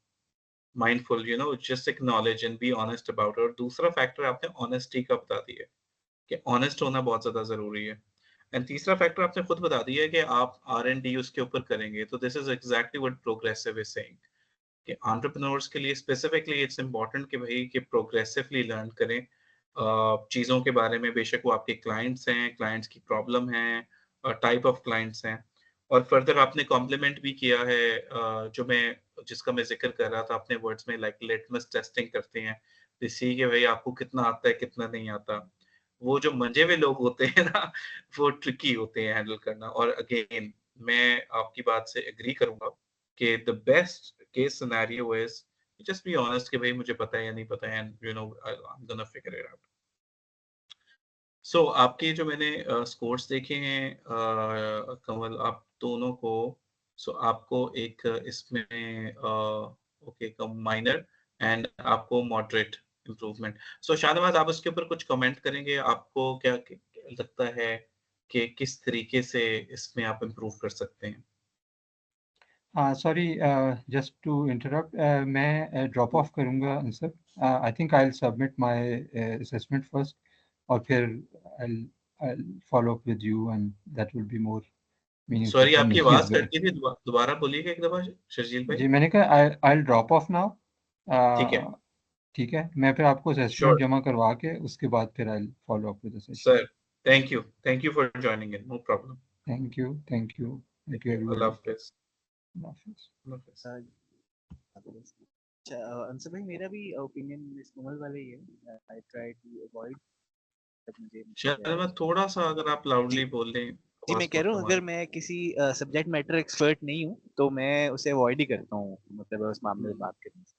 Speaker 1: Mindful just acknowledge and be honest about it और दूसरा फैक्टर आपने ऑनेस्टी का बता दिया, कि ऑनेस्ट होना बहुत ज़्यादा ज़रूरी है। एंड तीसरा फैक्टर आपने खुद बता दिया है कि आप आर-एन-डी उसके ऊपर करेंगे, तो this is exactly what progressive is saying. कि एंटरप्रेन्योर्स के लिए स्पेसिफिकली इट्स इम्पोर्टेंट कि भाई कि प्रोग्रेसिवली लर्न करें चीज़ों के बारे में, बेशक वो आपके क्लाइंट्स हैं, क्लाइंट्स की प्रॉब्लम है, टाइप ऑफ क्लाइंट्स हैं। और फर्दर आपने कॉम्प्लीमेंट भी किया है जिसका मैं ज़िक्र कर रहा था अपने वर्ड्स में, लाइक लिटमस टेस्टिंग करते हैं, टू सी कि भाई आपको कितना आता है, कितना नहीं आता। वो जो मंजे हुए लोग होते हैं ना, वो ट्रिकी होते हैं हैंडल करना। और अगेन मैं आपकी बात से एग्री करूँगा कि the best case scenario is just be honest कि भाई मुझे पता है या नहीं पता है, and you know I am gonna figure it out. So आपके जो मैंने स्कोर्स देखे हैं कमल, आप दोनों को, सो आपको एक इसमें ओके कम माइनर एंड आपको मॉडरेट इम्प्रूवमेंट। सो शाहनवाज आप उसके ऊपर कुछ कमेंट करेंगे, आपको क्या लगता है कि किस तरीके से इसमें आप इम्प्रूव कर सकते हैं?
Speaker 4: सॉरी, जस्ट टू इंटरप्ट, मैं ड्रॉप ऑफ करूँगा answer. I think I will submit my assessment first और फिर I'll follow up with you and that will be more meaningful
Speaker 1: sorry
Speaker 4: for me
Speaker 1: आपकी
Speaker 4: as
Speaker 1: आवाज
Speaker 4: well.
Speaker 1: Cut गई थी, दोबारा बोलिएगा एक दफा शर्जील भाई।
Speaker 4: जी मैंने कहा I'll drop off now.
Speaker 1: ठीक है,
Speaker 4: ठीक है, मैं फिर आपको असेसमेंट
Speaker 1: श्योर
Speaker 4: जमा करवा के उसके बाद फिर I'll follow up with the session.
Speaker 1: Sir, thank you for joining in, no problem.
Speaker 4: Thank you, thank you, thank you
Speaker 1: Allah
Speaker 4: everybody.
Speaker 1: हाफिज।
Speaker 4: Allah Hafiz.
Speaker 1: अल्लाह हाफिज।
Speaker 2: अच्छा अंशु भाई मेरा भी ओपिनियन इस कमल वाले ही है। आई ट्राई टू अवॉइड मुझे
Speaker 1: शायद थोड़ा सा अगर आप लाउडली
Speaker 2: जी
Speaker 1: बोल दें,
Speaker 2: जी मैं
Speaker 1: आवाज
Speaker 2: कह
Speaker 1: बहुत
Speaker 2: रहा हूँ
Speaker 1: कम आ
Speaker 2: अगर
Speaker 1: रही
Speaker 2: मैं किसी सब्जेक्ट मैटर एक्सपर्ट नहीं हूँ तो मैं उसे अवॉइड ही करता हूँ, मतलब उस मामले में
Speaker 1: है।
Speaker 2: बात करने से।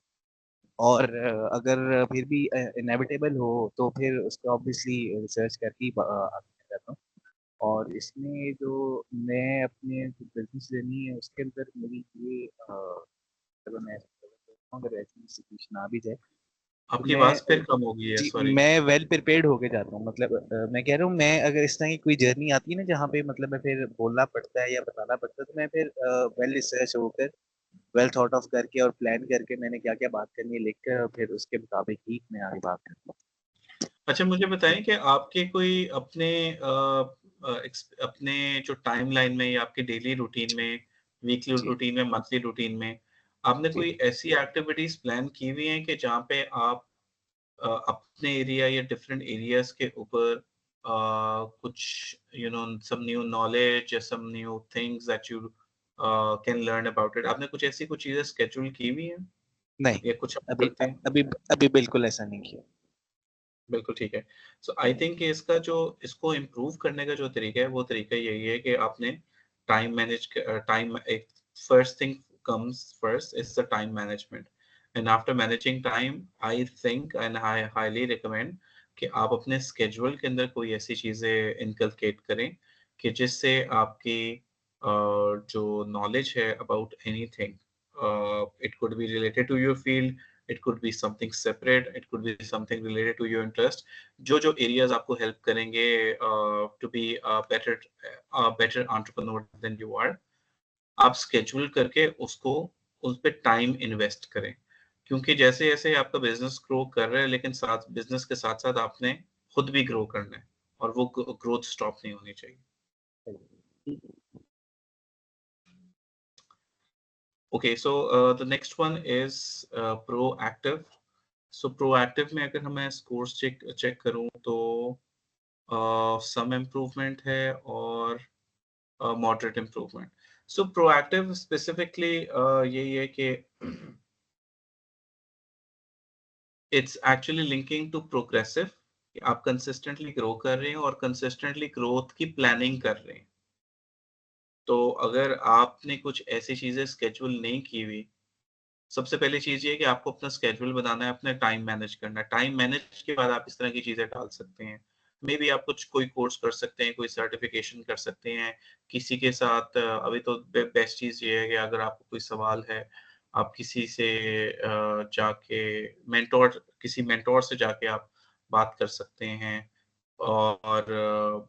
Speaker 2: और अगर फिर भी इनएविटेबल हो तो फिर उसको ऑब्वियसली रिसर्च करके ही आगे करता हूँ। और इसमें जो मैं अपने जो बिजनेस जर्नी है उसके अंदर मेरी ये अगर मैं अगर ऐसी सिचुएशन आ भी जाए तो
Speaker 1: आपकी
Speaker 2: मैं
Speaker 1: आवाज फिर कम हो गई है,
Speaker 2: जी
Speaker 1: सॉरी।
Speaker 2: मैं वेल प्रिपेयर्ड होके जाता हूँ, मतलब मैं कह रहा हूँ मैं अगर इस तरह की कोई जर्नी आती है ना जहाँ पे मतलब मैं फिर बोलना पड़ता है या बताना पड़ता है तो मैं फिर वेल रिसर्च होकर वेल थॉट ऑफ करके और प्लान करके मैंने क्या क्या बात करनी है लिख कर और फिर उसके मुताबिक ही मैं आगे बात करता
Speaker 1: अच्छा मुझे बताएं कि आपके कोई अपने जो टाइमलाइन में या आपके डेली रूटीन में, वीकली
Speaker 2: हूँ। जी
Speaker 1: रूटीन में, मंथली रूटीन में आपने
Speaker 2: जी
Speaker 1: कोई ऐसी एक्टिविटीज प्लान की हुई हैं कि जहाँ पे आप अपने एरिया या डिफरेंट एरियाज के ऊपर कुछ सम न्यू नॉलेज या some new things that you can learn about it, आपने कुछ ऐसी कुछ चीजें स्केड्यूल की हुई हैं
Speaker 2: नहीं,
Speaker 1: या कुछ आप
Speaker 2: अभी
Speaker 1: करते हैं?
Speaker 2: अभी अभी बिल्कुल ऐसा नहीं किया।
Speaker 1: बिल्कुल ठीक है। सो आई थिंक कि इसको इम्प्रूव करने का जो तरीका है वो तरीका यही है कि आपने टाइम एक first thing comes first is the time management. And after managing time I think and I highly recommend कि आप अपने स्केड्यूल के अंदर कोई ऐसी चीजें इनकलकेट करें कि जिससे आपकी जो नॉलेज है about anything, it could be related to your field, it could be something separate, it could be something related to your interest, जो areas आपको help करेंगे to be a better entrepreneur than you are, आप schedule करके उसको उस पे time invest करें। क्योंकि जैसे जैसे आपका बिजनेस ग्रो कर रहा है, लेकिन साथ बिजनेस के साथ साथ आपने खुद भी ग्रो करना है और वो ग्रोथ स्टॉप नहीं होनी चाहिए। Okay, so the next one is proactive. So proactive में अगर मैं स्कोर्स चेक करूं तो सम इम्प्रूवमेंट है और moderate improvement. So proactive specifically यही है कि it's actually linking to progressive, आप कंसिस्टेंटली ग्रो कर रहे हैं और कंसिस्टेंटली ग्रोथ की प्लानिंग कर रहे हैं। तो अगर आपने कुछ ऐसी चीजें स्केड्यूल नहीं की हुई, सबसे पहली चीज़ ये है कि आपको अपना स्केड्यूल बनाना है, अपना टाइम मैनेज करना है। टाइम मैनेज के बाद आप इस तरह की चीज़ें डाल सकते हैं। मेबी आप कोई कोर्स कर सकते हैं, कोई सर्टिफ़िकेशन कर सकते हैं। किसी के साथ अभी तो बेस्ट चीज़ ये है कि अगर आपको कोई सवाल है, आप किसी से जाके किसी मेंटर से जाके आप बात कर सकते हैं और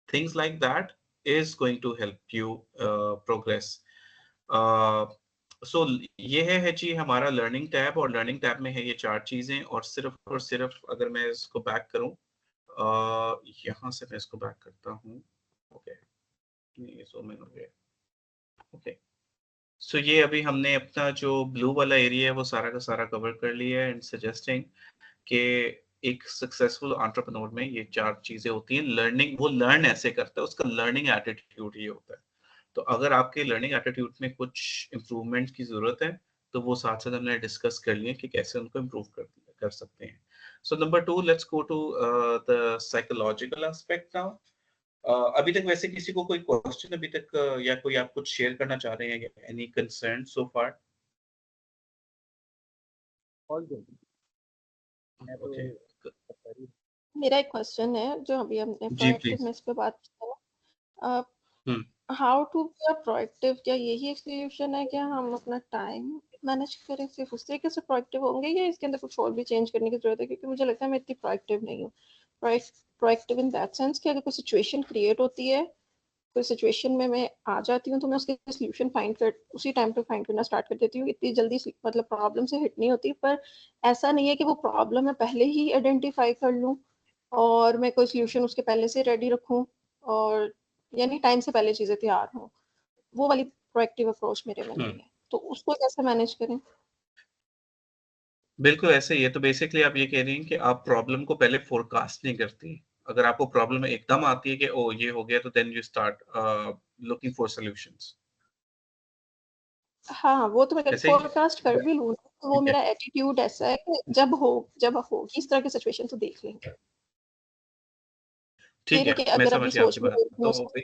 Speaker 1: things like that is going to help you progress. Uh, so ये है जी हमारा लर्निंग टैब, और लर्निंग टैब में है ये 4 चीज़ें, और सिर्फ अगर मैं इसको बैक करूँ, यहाँ से मैं इसको बैक करता हूँ। ओके, ये ज़ूम इन हो गया। ओके, सो ये अभी हमने अपना जो ब्लू वाला एरिया है वो सारा का सारा कवर कर लिया है एंड सजेस्टिंग कि एक सक्सेसफुल एंटरप्रेन्योर में ये 4 चीज़ें होती हैं। लर्निंग, वो लर्न ऐसे करता है, उसका लर्निंग एटीट्यूड ये होता है। तो अगर आपके लर्निंग एटीट्यूड में कुछ इम्प्रूवमेंट की ज़रूरत है, तो वो साथ-साथ हमने डिस्कस कर लिए कि कैसे उनको इम्प्रूव कर सकते हैं। So number 2 let's go to the psychological aspect now. अभी तक वैसे किसी को कोई क्वेश्चन अभी तक या कोई आप कुछ शेयर करना चाह रहे हैं, any concern so far?
Speaker 5: All good. मैं तो
Speaker 1: ओके।
Speaker 5: सॉरी।
Speaker 3: मेरा एक क्वेश्चन है जो अभी हमने
Speaker 1: जी, प्लीज़।
Speaker 3: प्रोएक्टिवनेस पे बात की है ना,
Speaker 1: हुँ।
Speaker 3: हाउ टू बी प्रोएक्टिव, क्या यही एक सोल्यूशन है? क्या हम अपना टाइम मैनेज करें, सिर्फ उस तरीके से प्रोएक्टिव होंगे, या इसके अंदर कुछ और भी चेंज करने की जरूरत है? क्योंकि मुझे लगता है मैं इतनी प्रोएक्टिव नहीं हूँ। प्रोएक्टिव इन दैट सेंस कि अगर कोई सिचुएशन क्रिएट होती है, कोई सिचुएशन में मैं आ जाती हूँ, तो मैं उसके सोल्यूशन फाइंड कर उसी टाइम पे फाइंड करना स्टार्ट कर देती हूँ। इतनी जल्दी मतलब प्रॉब्लम से हिट नहीं होती, पर ऐसा नहीं है कि वो प्रॉब्लम मैं पहले ही आइडेंटिफाई कर लूँ और मैं कोई सोल्यूशन उसके पहले से रेडी रखूँ, और यानी टाइम से पहले चीजें तैयार हों। वो वाली प्रोएक्टिव अप्रोच मेरे में
Speaker 1: हुँ।
Speaker 3: नहीं है, तो उसको कैसे मैनेज करें?
Speaker 1: बिल्कुल ऐसे ही है। तो बेसिकली आप ये कह रही हैं कि आप प्रॉब्लम को पहले फ़ोरकास्ट नहीं करती। अगर आपको प्रॉब्लम एकदम आती है कि ओह! ये हो गया, तो then you start looking for solutions.
Speaker 3: हाँ, वो तो मैं
Speaker 1: ऐसे ही?
Speaker 3: फोरकास्ट कर भी लूँ, तो वो
Speaker 1: ठीक है।
Speaker 3: मेरा एटीट्यूड ऐसा है कि जब होगी इस तरह की सिचुएशन तो देख लेंगे।
Speaker 1: ठीक
Speaker 3: फिर
Speaker 1: है,
Speaker 3: कि
Speaker 1: मैं
Speaker 3: अगर
Speaker 1: समझ
Speaker 3: अभी
Speaker 1: गया आपकी
Speaker 3: सोच में
Speaker 1: बात।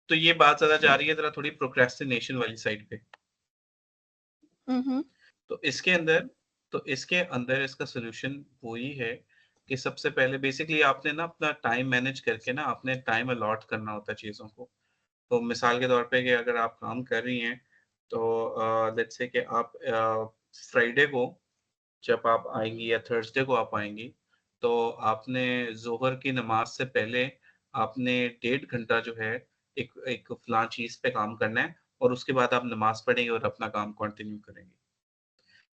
Speaker 1: तो ये बात ज़्यादा जा रही है ज़रा थोड़ी प्रोक्रेस्टिनेशन वाली साइड पे।
Speaker 3: हुँ।
Speaker 1: तो इसके अंदर इसका सॉल्यूशन वही है कि सबसे पहले बेसिकली आपने ना अपना टाइम मैनेज करके ना आपने टाइम अलॉट करना होता है चीज़ों को। तो मिसाल के तौर पे कि अगर आप काम कर रही हैं, तो लेट्स से कि आप फ्राइडे को जब आप आएँगी या थर्सडे को आप आएँगी, तो आपने ज़ोहर की नमाज़ से पहले आपने 1.5 घंटा जो है एक एक फ़लाँ चीज़ पे काम करना है, और उसके बाद आप नमाज़ पढ़ेंगे और अपना काम कंटिन्यू करेंगे।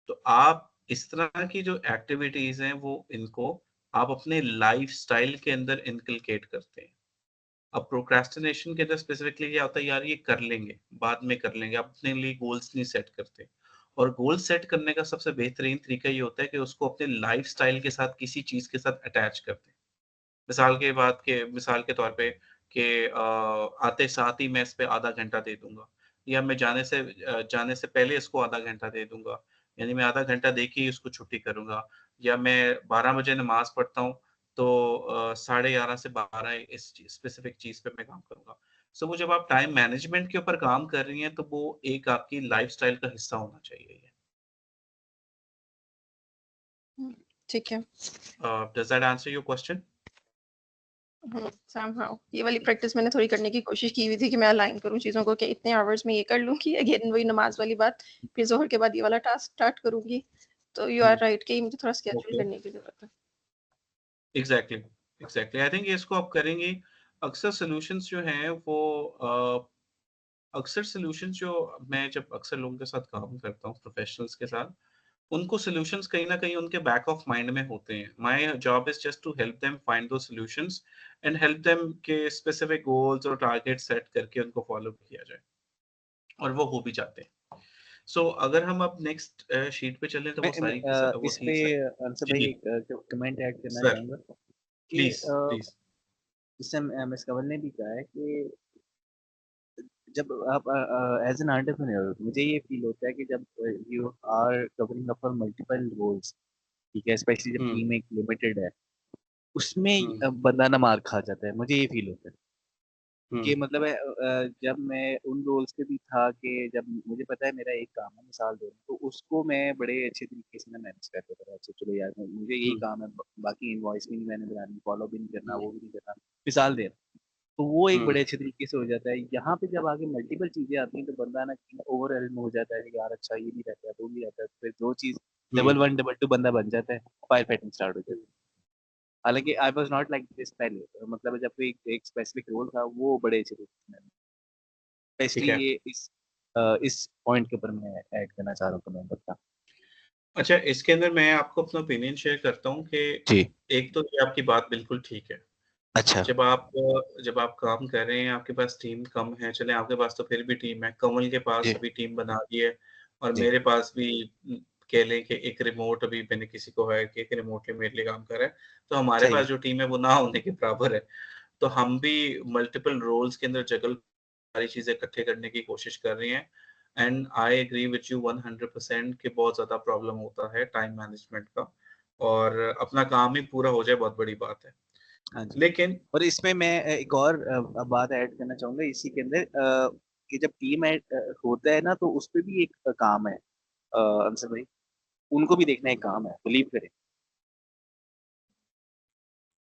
Speaker 1: तो आप इस तरह की जो एक्टिविटीज़ हैं, वो इनको आप अपने लाइफ़स्टाइल के अंदर इनकलकेट करते हैं। अब प्रोक्रेस्टिनेशन के अंदर स्पेसिफिकली क्या होता है, यार ये कर लेंगे, बाद में कर लेंगे, आप अपने लिए गोल्स नहीं सेट करते। और गोल सेट करने का सबसे बेहतरीन तरीका ये होता है कि उसको अपने लाइफ़स्टाइल के साथ किसी चीज़ के साथ अटैच कर दें। मिसाल के तौर पे कि आते साथ ही मैं इस पे आधा घंटा दे दूँगा, या मैं जाने से पहले इसको आधा घंटा दे दूँगा। यानी मैं आधा घंटा दे के ही उसको छुट्टी करूँगा, या मैं 12 बजे नमाज़ पढ़ता हूँ, तो साढ़े 11 से 12 इस स्पेसिफिक चीज़ पे मैं काम करूँगा। सो वो जब आप टाइम मैनेजमेंट के ऊपर काम कर रही हैं, तो वो एक आपकी लाइफ़स्टाइल का हिस्सा होना चाहिए ये।
Speaker 3: हुँ, ठीक है।
Speaker 1: Does that answer your question?
Speaker 3: Somehow ये वाली प्रैक्टिस मैंने थोड़ी करने की कोशिश की हुई थी कि मैं अलाइन करूँ चीज़ों को कि इतने आवर्स में ये कर लूँ, कि अगेन वही नमाज़ वाली बात, फिर ज़ोहर के बाद ये वाला टास्क स्टार्ट करूँगी। तो यू आर
Speaker 1: हुँ,
Speaker 3: राइट कि मुझे थोड़ा शेड्यूल
Speaker 1: ओके।
Speaker 3: करने की ज़रूरत है।
Speaker 1: Exactly, exactly. आई थिंक इसको आप करेंगी। अक्सर सॉल्यूशंस जो हैं वो अक्सर सॉल्यूशंस जो मैं जब अक्सर लोगों के साथ काम करता हूँ, प्रोफेशनल्स के साथ, उनको सॉल्यूशंस कहीं न कहीं उनके बैक ऑफ माइंड में होते हैं। My job is just to help them find those solutions and help them के स्पेसिफिक गोल्स और टारगेट सेट करके उनको फॉलो किया जाए, और वो हो भी जाते हैं। सो अगर हम अब नेक्स्ट शीट पे चलें, तो वो
Speaker 2: मैं
Speaker 1: सारी की स वो
Speaker 2: इस
Speaker 1: थी
Speaker 2: पे
Speaker 1: स
Speaker 2: अंशु
Speaker 1: जी,
Speaker 2: भाई
Speaker 1: जी।
Speaker 2: एक कमेंट ऐड करना
Speaker 1: सर,
Speaker 2: चाहूँगा कि
Speaker 1: प्लीज़, प्लीज़।
Speaker 2: जैसे मिस कंवल ने भी कहा है कि जब आप एज एन एंटरप्रेन्योर मुझे ये फील होता है कि जब you are covering up for multiple roles, ठीक है, स्पेशली जब
Speaker 1: हुँ,
Speaker 2: टीम एक लिमिटेड है, उसमें
Speaker 1: हुँ,
Speaker 2: बंदा ना मार खा जाता है, मुझे ये फील होता है
Speaker 1: हुँ,
Speaker 2: कि मतलब जब मैं उन रोल्स पे भी था कि जब मुझे पता है मेरा एक काम है मिसाल दे रहा हूँ, तो उसको मैं बड़े अच्छे तरीके से मैं मैनेज कर देता था। अच्छा चलो यार मुझे यही
Speaker 1: हुँ,
Speaker 2: काम है, बाकी इनवॉइस भी नहीं मैंने बनानी, फॉलो भी नहीं करना,
Speaker 1: हुँ,
Speaker 2: वो भी नहीं करना, मिसाल दे रहा हूँ। तो वो एक
Speaker 1: हुँ,
Speaker 2: बड़े अच्छे तरीके से हो जाता है। यहाँ पे जब आगे मल्टीपल चीज़ें आती हैं तो बंदा ना ओवरवेल्म हो जाता है कि यार अच्छा ये भी रहता है, वो भी रहता है। फिर जो चीज़
Speaker 1: हुँ,
Speaker 2: डबल 1 डबल 2 बंदा बन जाता है, फायर फाइटिंग स्टार्ट हो जाती है। हालाँकि I was not like this पहले, मतलब जब कोई एक स्पेसिफिक रोल था वो बड़े अच्छे तरीके से
Speaker 1: ठीक
Speaker 2: स्पेशली
Speaker 1: है।
Speaker 2: ये इस पॉइंट के ऊपर मैं ऐड करना चाह रहा हूँ कमेंट अपना।
Speaker 1: अच्छा, इसके अंदर मैं आपको अपना ओपिनियन शेयर करता हूँ कि
Speaker 2: जी।
Speaker 1: एक तो ये आपकी बात बिल्कुल ठीक है।
Speaker 2: अच्छा
Speaker 1: जब आप काम कर रहे हैं, आपके पास टीम कम है, चले आपके पास तो फिर भी टीम है, कमल के पास
Speaker 2: जी
Speaker 1: अभी टीम बना दी है और
Speaker 2: जी
Speaker 1: मेरे पास भी कह लें कि एक रिमोट अभी मैंने किसी को हायर किया कि रिमोटली मेरे लिए काम कर रहा है, तो हमारे
Speaker 2: सही
Speaker 1: पास
Speaker 2: है
Speaker 1: जो टीम है वो ना होने के बराबर है। तो हम भी मल्टीपल रोल्स के अंदर जगल सारी चीज़ें इकट्ठे करने की कोशिश कर रही हैं and I agree with you 100% कि बहुत ज़्यादा प्रॉब्लम होता है टाइम मैनेजमेंट का और अपना काम ही पूरा हो जाए बहुत बड़ी बात है।
Speaker 2: हाँ जी
Speaker 1: लेकिन
Speaker 2: और इसमें मैं एक और बात ऐड करना चाहूंगा इसी के अंदर कि जब टीम ऐड होता है ना तो उस पे भी एक काम है अंसर भाई उनको भी देखना एक काम है बिलीव करें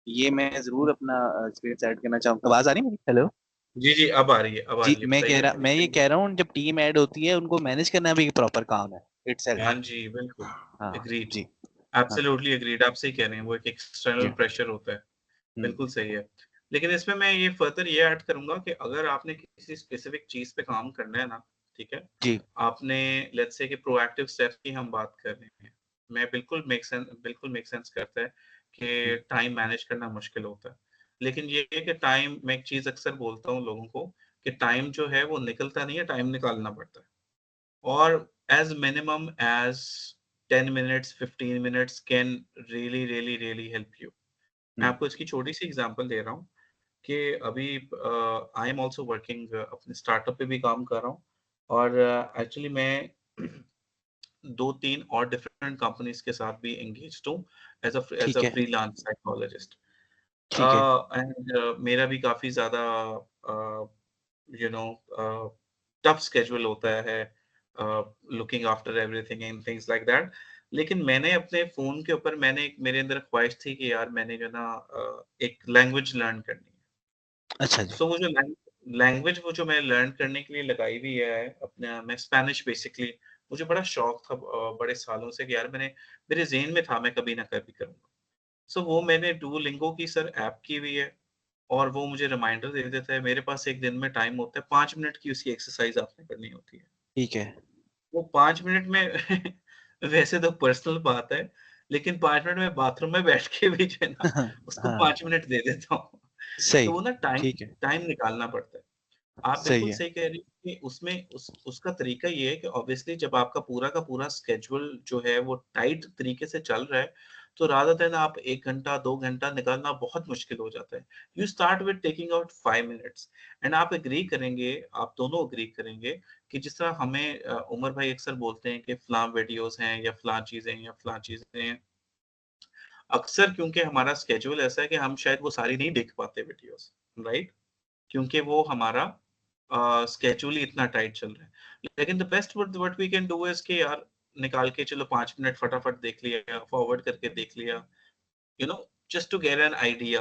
Speaker 2: ये मैं जरूर अपना एक्सपीरियंस ऐड करना चाहूंगा आवाज आ रही है मेरी हेलो
Speaker 1: जी, जी, अब आ
Speaker 2: जी
Speaker 1: रही है,
Speaker 2: मैं कह
Speaker 1: बताइए।
Speaker 2: रहा मैं ये कह रहा हूँ जब टीम ऐड होती है उनको मैनेज करना भी एक प्रॉपर काम है इटसेल्फ
Speaker 1: हाँ जी, बिल्कुल,
Speaker 2: हाँ
Speaker 1: एग्रीड,
Speaker 2: जी हाँ
Speaker 1: एब्सोल्यूटली एग्रीड, आप सही कह रहे हैं, वो एक
Speaker 2: जी
Speaker 1: एक्सटर्नल प्रेशर होता है,
Speaker 2: हम्म
Speaker 1: बिल्कुल सही है। लेकिन इसमें मैं ये फर्दर ये ऐड करूँगा कि अगर आपने किसी स्पेसिफिक चीज़ पे काम करना है ना, ठीक है?
Speaker 2: जी
Speaker 1: आपने लेट्स से कि प्रोएक्टिव स्टेप्स की हम बात कर रहे हैं, मैं बिल्कुल मेक सेंस करता है कि
Speaker 2: हम्म,
Speaker 1: टाइम मैनेज करना मुश्किल होता है। लेकिन ये है कि टाइम मैं एक चीज़ अक्सर बोलता हूँ लोगों को कि टाइम जो है वो निकलता नहीं है, टाइम निकालना पड़ता है। और as minimum as 10 minutes 15 minutes can really help you। मैं
Speaker 2: हम्म,
Speaker 1: आपको इसकी छोटी सी एग्जांपल दे रहा हूँ कि अभी आई एम आल्सो वर्किंग अपने स्टार्टअप पे भी काम कर रहा हूँ और एक्चुअली मैं 2-3 और डिफरेंट कंपनीज के साथ भी एंगेज्ड हूँ एज अ
Speaker 2: ठीक है
Speaker 1: फ्रीलांस साइकोलॉजिस्ट
Speaker 2: ठीक है
Speaker 1: एंड मेरा भी काफ़ी ज़्यादा यू नो टफ स्केड्यूल होता है looking after everything and things like that. लेकिन मैंने अपने फ़ोन के ऊपर मेरे अंदर ख्वाहिश थी कि यार मैंने जो है ना एक लैंग्वेज लर्न करनी है।
Speaker 2: अच्छा जी
Speaker 1: सो वो जो लैंग्वेज वो जो मैं लर्न करने के लिए लगाई हुई है अपना मैं स्पेनिश बेसिकली मुझे बड़ा शौक था बड़े सालों से कि यार मेरे ज़हन में था मैं कभी ना कभी करूँगा। सो वो मैंने डुओलिंगो की सर ऐप की हुई है और वो मुझे रिमाइंडर दे देता है। मेरे पास 1 दिन में टाइम होता है, 5 मिनट की उसकी एक्सरसाइज़ आपने करनी होती है।
Speaker 2: ठीक है
Speaker 1: वो 5 मिनट में वैसे तो पर्सनल बात है, लेकिन 5 मिनट में बाथरूम में बैठ के भी जो है ना, उसको
Speaker 2: हाँ
Speaker 1: 5 मिनट दे देता हूँ। तो
Speaker 2: सही
Speaker 1: वो ना टाइम
Speaker 2: ठीक है
Speaker 1: टाइम निकालना पड़ता है। आप
Speaker 2: सही
Speaker 1: बिल्कुल
Speaker 2: है
Speaker 1: सही कह रही हैं कि उसमें उसका तरीका ये है कि ऑब्वियसली जब आपका पूरा का पूरा शेड्यूल जो है वो टाइट तरीके से चल रहा है, तो रादर देन आप 1 घंटा, 2 घंटा निकालना बहुत मुश्किल हो जाता है। You start with taking out 5 minutes and आप एग्री करेंगे, आप दोनों एग्री करेंगे कि जिस तरह हमें उमर भाई अक्सर बोलते हैं कि फलाँ वीडियोज़ हैं या फलाँ चीज़ें हैं या फलाँ चीज़ें हैं। अक्सर क्योंकि हमारा शेड्यूल ऐसा है कि हम शायद वो सारी नहीं देख पाते वीडियोज़, राइट? क्योंकि वो हमारा शेड्यूल ही इतना टाइट चल रहा है। लेकिन the best what we can do is कि यार निकाल के चलो 5 मिनट फटाफट देख लिया, फॉरवर्ड करके देख लिया, you know just to get an idea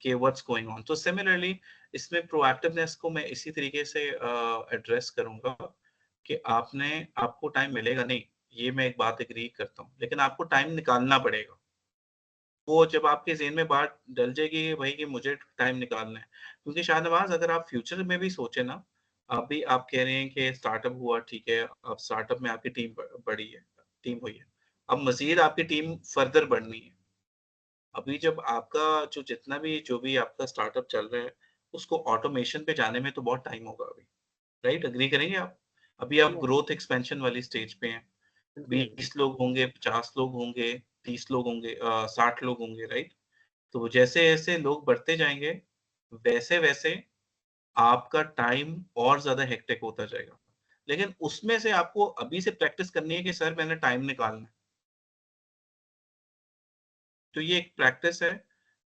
Speaker 1: कि व्हाट्स गोइंग ऑन। तो सिमिलरली इसमें प्रोएक्टिवनेस को मैं इसी तरीके से एड्रेस करूँगा कि आपको टाइम मिलेगा नहीं, ये मैं एक बात एग्री करता हूँ, लेकिन आपको टाइम निकालना पड़ेगा। वो जब आपके ज़हन में बात डल जाएगी कि भई कि मुझे टाइम निकालना है। क्योंकि शाहनवाज़ अगर आप फ्यूचर में भी सोचे ना, अभी आप कह रहे हैं कि स्टार्टअप हुआ ठीक है, अब स्टार्टअप में आपकी बढ़ी है, टीम हुई है। अब मज़ीद आपकी टीम फर्दर बढ़नी है। अभी जब आपका जो भी आपका स्टार्टअप चल रहा है, उसको ऑटोमेशन पे जाने में तो बहुत टाइम होगा अभी, राइट? एग्री करेंगे आप? अभी आप
Speaker 5: Yeah,
Speaker 1: ग्रोथ एक्सपेंशन वाली स्टेज पे हैं।
Speaker 5: बिल्कुल agree।
Speaker 1: 20 लोग होंगे, 50 लोग होंगे, 30 लोग होंगे 60 लोग होंगे, राइट? तो जैसे-जैसे लोग बढ़ते जाएँगे, वैसे-वैसे आपका टाइम और ज़्यादा हेक्टिक होता जाएगा। लेकिन उसमें से आपको अभी से प्रैक्टिस करनी है कि सर मैंने टाइम निकालना है। तो ये एक प्रैक्टिस है,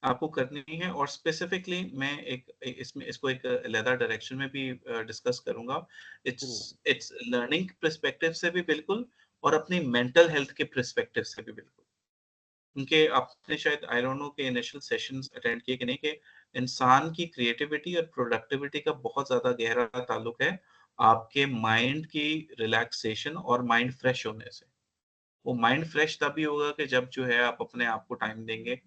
Speaker 1: आपको करनी है और स्पेसिफिकली मैं इसको एक अलग डायरेक्शन में भी डिस्कस करूँगा। It's
Speaker 5: hmm,
Speaker 1: it's learning perspective से भी बिल्कुल और अपनी मेंटल हेल्थ के पर्सपेक्टिव से भी बिल्कुल। क्योंकि आपने शायद आई डोंट नो कि इनिशियल सेशंस अटेंड किए कि नहीं कि इंसान की क्रिएटिविटी और प्रोडक्टिविटी का बहुत ज़्यादा गहरा ताल्लुक है आपके माइंड की रिलैक्सेशन और माइंड फ्रेश होने से। वो माइंड फ्रेश तभी होगा कि जब जो है आप अपने आप को टाइम देंगे,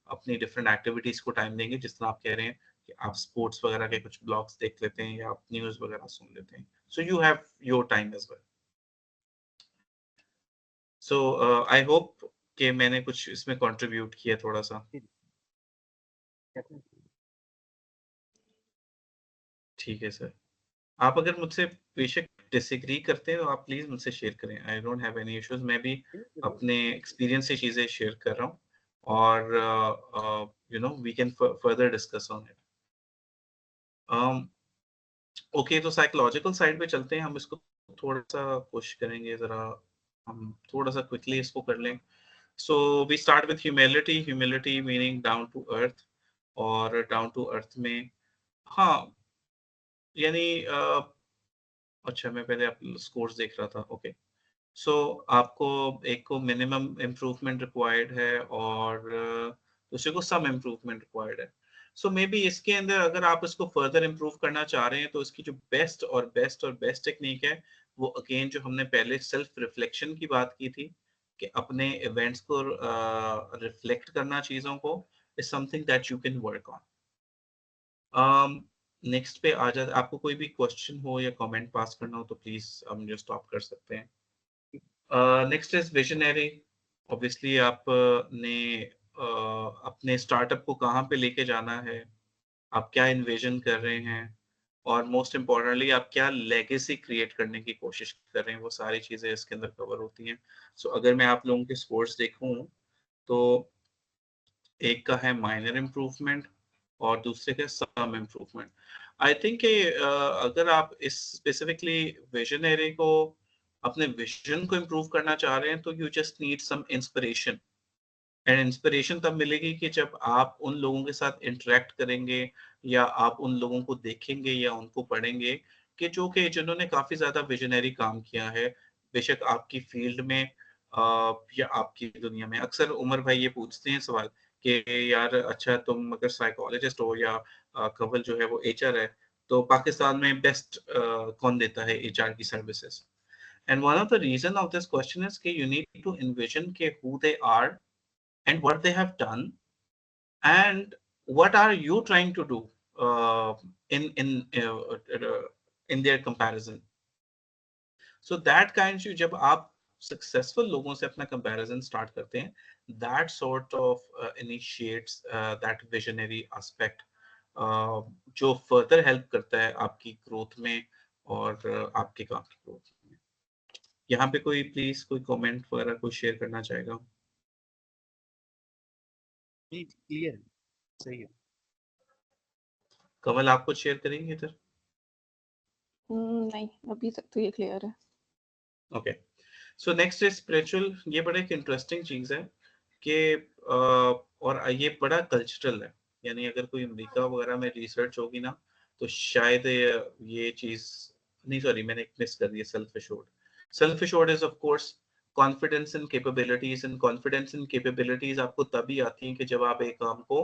Speaker 1: अपनी डिफरेंट एक्टिविटीज़ को टाइम देंगे, जिस तरह आप कह रहे हैं कि आप स्पोर्ट्स वगैरह के कुछ ब्लॉग्स देख लेते हैं या आप न्यूज़ वगैरह सुन लेते हैं। So you have your time as well. So I hope कि मैंने कुछ इसमें कंट्रीब्यूट किया थोड़ा-सा। ठीक है सर। आप अगर मुझसे बेशक डिसएग्री करते हैं तो आप प्लीज मुझसे शेयर करें। I don't have any issues. मैं भी अपने एक्सपीरियंस से चीजें शेयर कर रहा हूँ और you know we can further discuss on it. Okay, तो साइकोलॉजिकल साइड पे चलते हैं। हम इसको थोड़ा सा कोशिश करेंगे, जरा हम थोड़ा सा क्विकली इसको कर लें। So we start with humility. Humility meaning down to earth. और डाउन टू अर्थ में हाँ यानी अच्छा मैं पहले आप स्कोर्स देख रहा था। ओके, सो आपको एक को मिनिमम इम्प्रूवमेंट रिक्वायर्ड है और दूसरे को सम इम्प्रूवमेंट रिक्वायर्ड है। सो मे बी इसके अंदर अगर आप इसको फर्दर इम्प्रूव करना चाह रहे हैं तो इसकी जो बेस्ट टेक्निक है वो अगेन जो हमने पहले सेल्फ रिफ्लेक्शन की बात की थी कि अपने इवेंट्स को रिफ्लेक्ट करना चीज़ों को is something that you can work on. Next पे आ जाए, आपको कोई भी क्वेश्चन हो या कमेंट पास करना हो तो प्लीज हम जो स्टॉप कर सकते हैं। Next is visionary. ऑब्वियसली आपने अपने स्टार्टअप को कहाँ पे लेके जाना है, आप क्या इन्विजन कर रहे हैं और मोस्ट इम्पोर्टेंटली आप क्या लेगेसी क्रिएट करने की कोशिश कर रहे हैं, वो सारी चीज़ें इसके अंदर कवर होती हैं। सो अगर मैं आप लोगों के स्कोर्स देखूं तो एक का है माइनर इम्प्रूवमेंट और दूसरे का सम इम्प्रूवमेंट। आई थिंक अगर आप इस स्पेसिफिकली विजनरी को अपने विजन को इम्प्रूव करना चाह रहे हैं तो you just need some inspiration. And inspiration तब मिलेगी कि जब आप उन लोगों के साथ इंटरेक्ट करेंगे या आप उन लोगों को देखेंगे या उनको पढ़ेंगे कि जो कि जिन्होंने काफी ज्यादा विजनरी काम किया है, बेशक आपकी फील्ड में या आपकी दुनिया में। अक्सर उमर भाई ये पूछते हैं सवाल कि यार अच्छा तुम अगर साइकोलॉजिस्ट हो या कवल जो है वो एचआर है तो पाकिस्तान में बेस्ट कौन देता है एचआर की services. And one of the reason of this question is कि यू नीड टू इन्विजन के who they are and what they have done and what are you trying to do uh, in in their comparison. So that kind of जब आप successful लोगों से अपना comparison start करते हैं, that sort of initiates that visionary aspect जो further help करता है आपकी growth में और आपके काम की growth में। यहाँ पे कोई प्लीज कोई कमेंट वगैरह कोई शेयर करना चाहेगा?
Speaker 2: क्लियर सही है।
Speaker 1: कमल आप कुछ शेयर करेंगे इधर?
Speaker 3: नहीं, अभी तक तो ये क्लियर है।
Speaker 1: Okay, so next is spiritual. ये बड़ा एक इंटरेस्टिंग चीज है कि और ये बड़ा कल्चरल है। यानी अगर कोई अमेरिका वगैरह में रिसर्च होगी ना तो शायद ये चीज नहीं, सॉरी मैंने एक मिस कर दी। Self assured, self assured is of course confidence in capabilities. And confidence in capabilities आपको तभी आती है कि जब आप एक काम को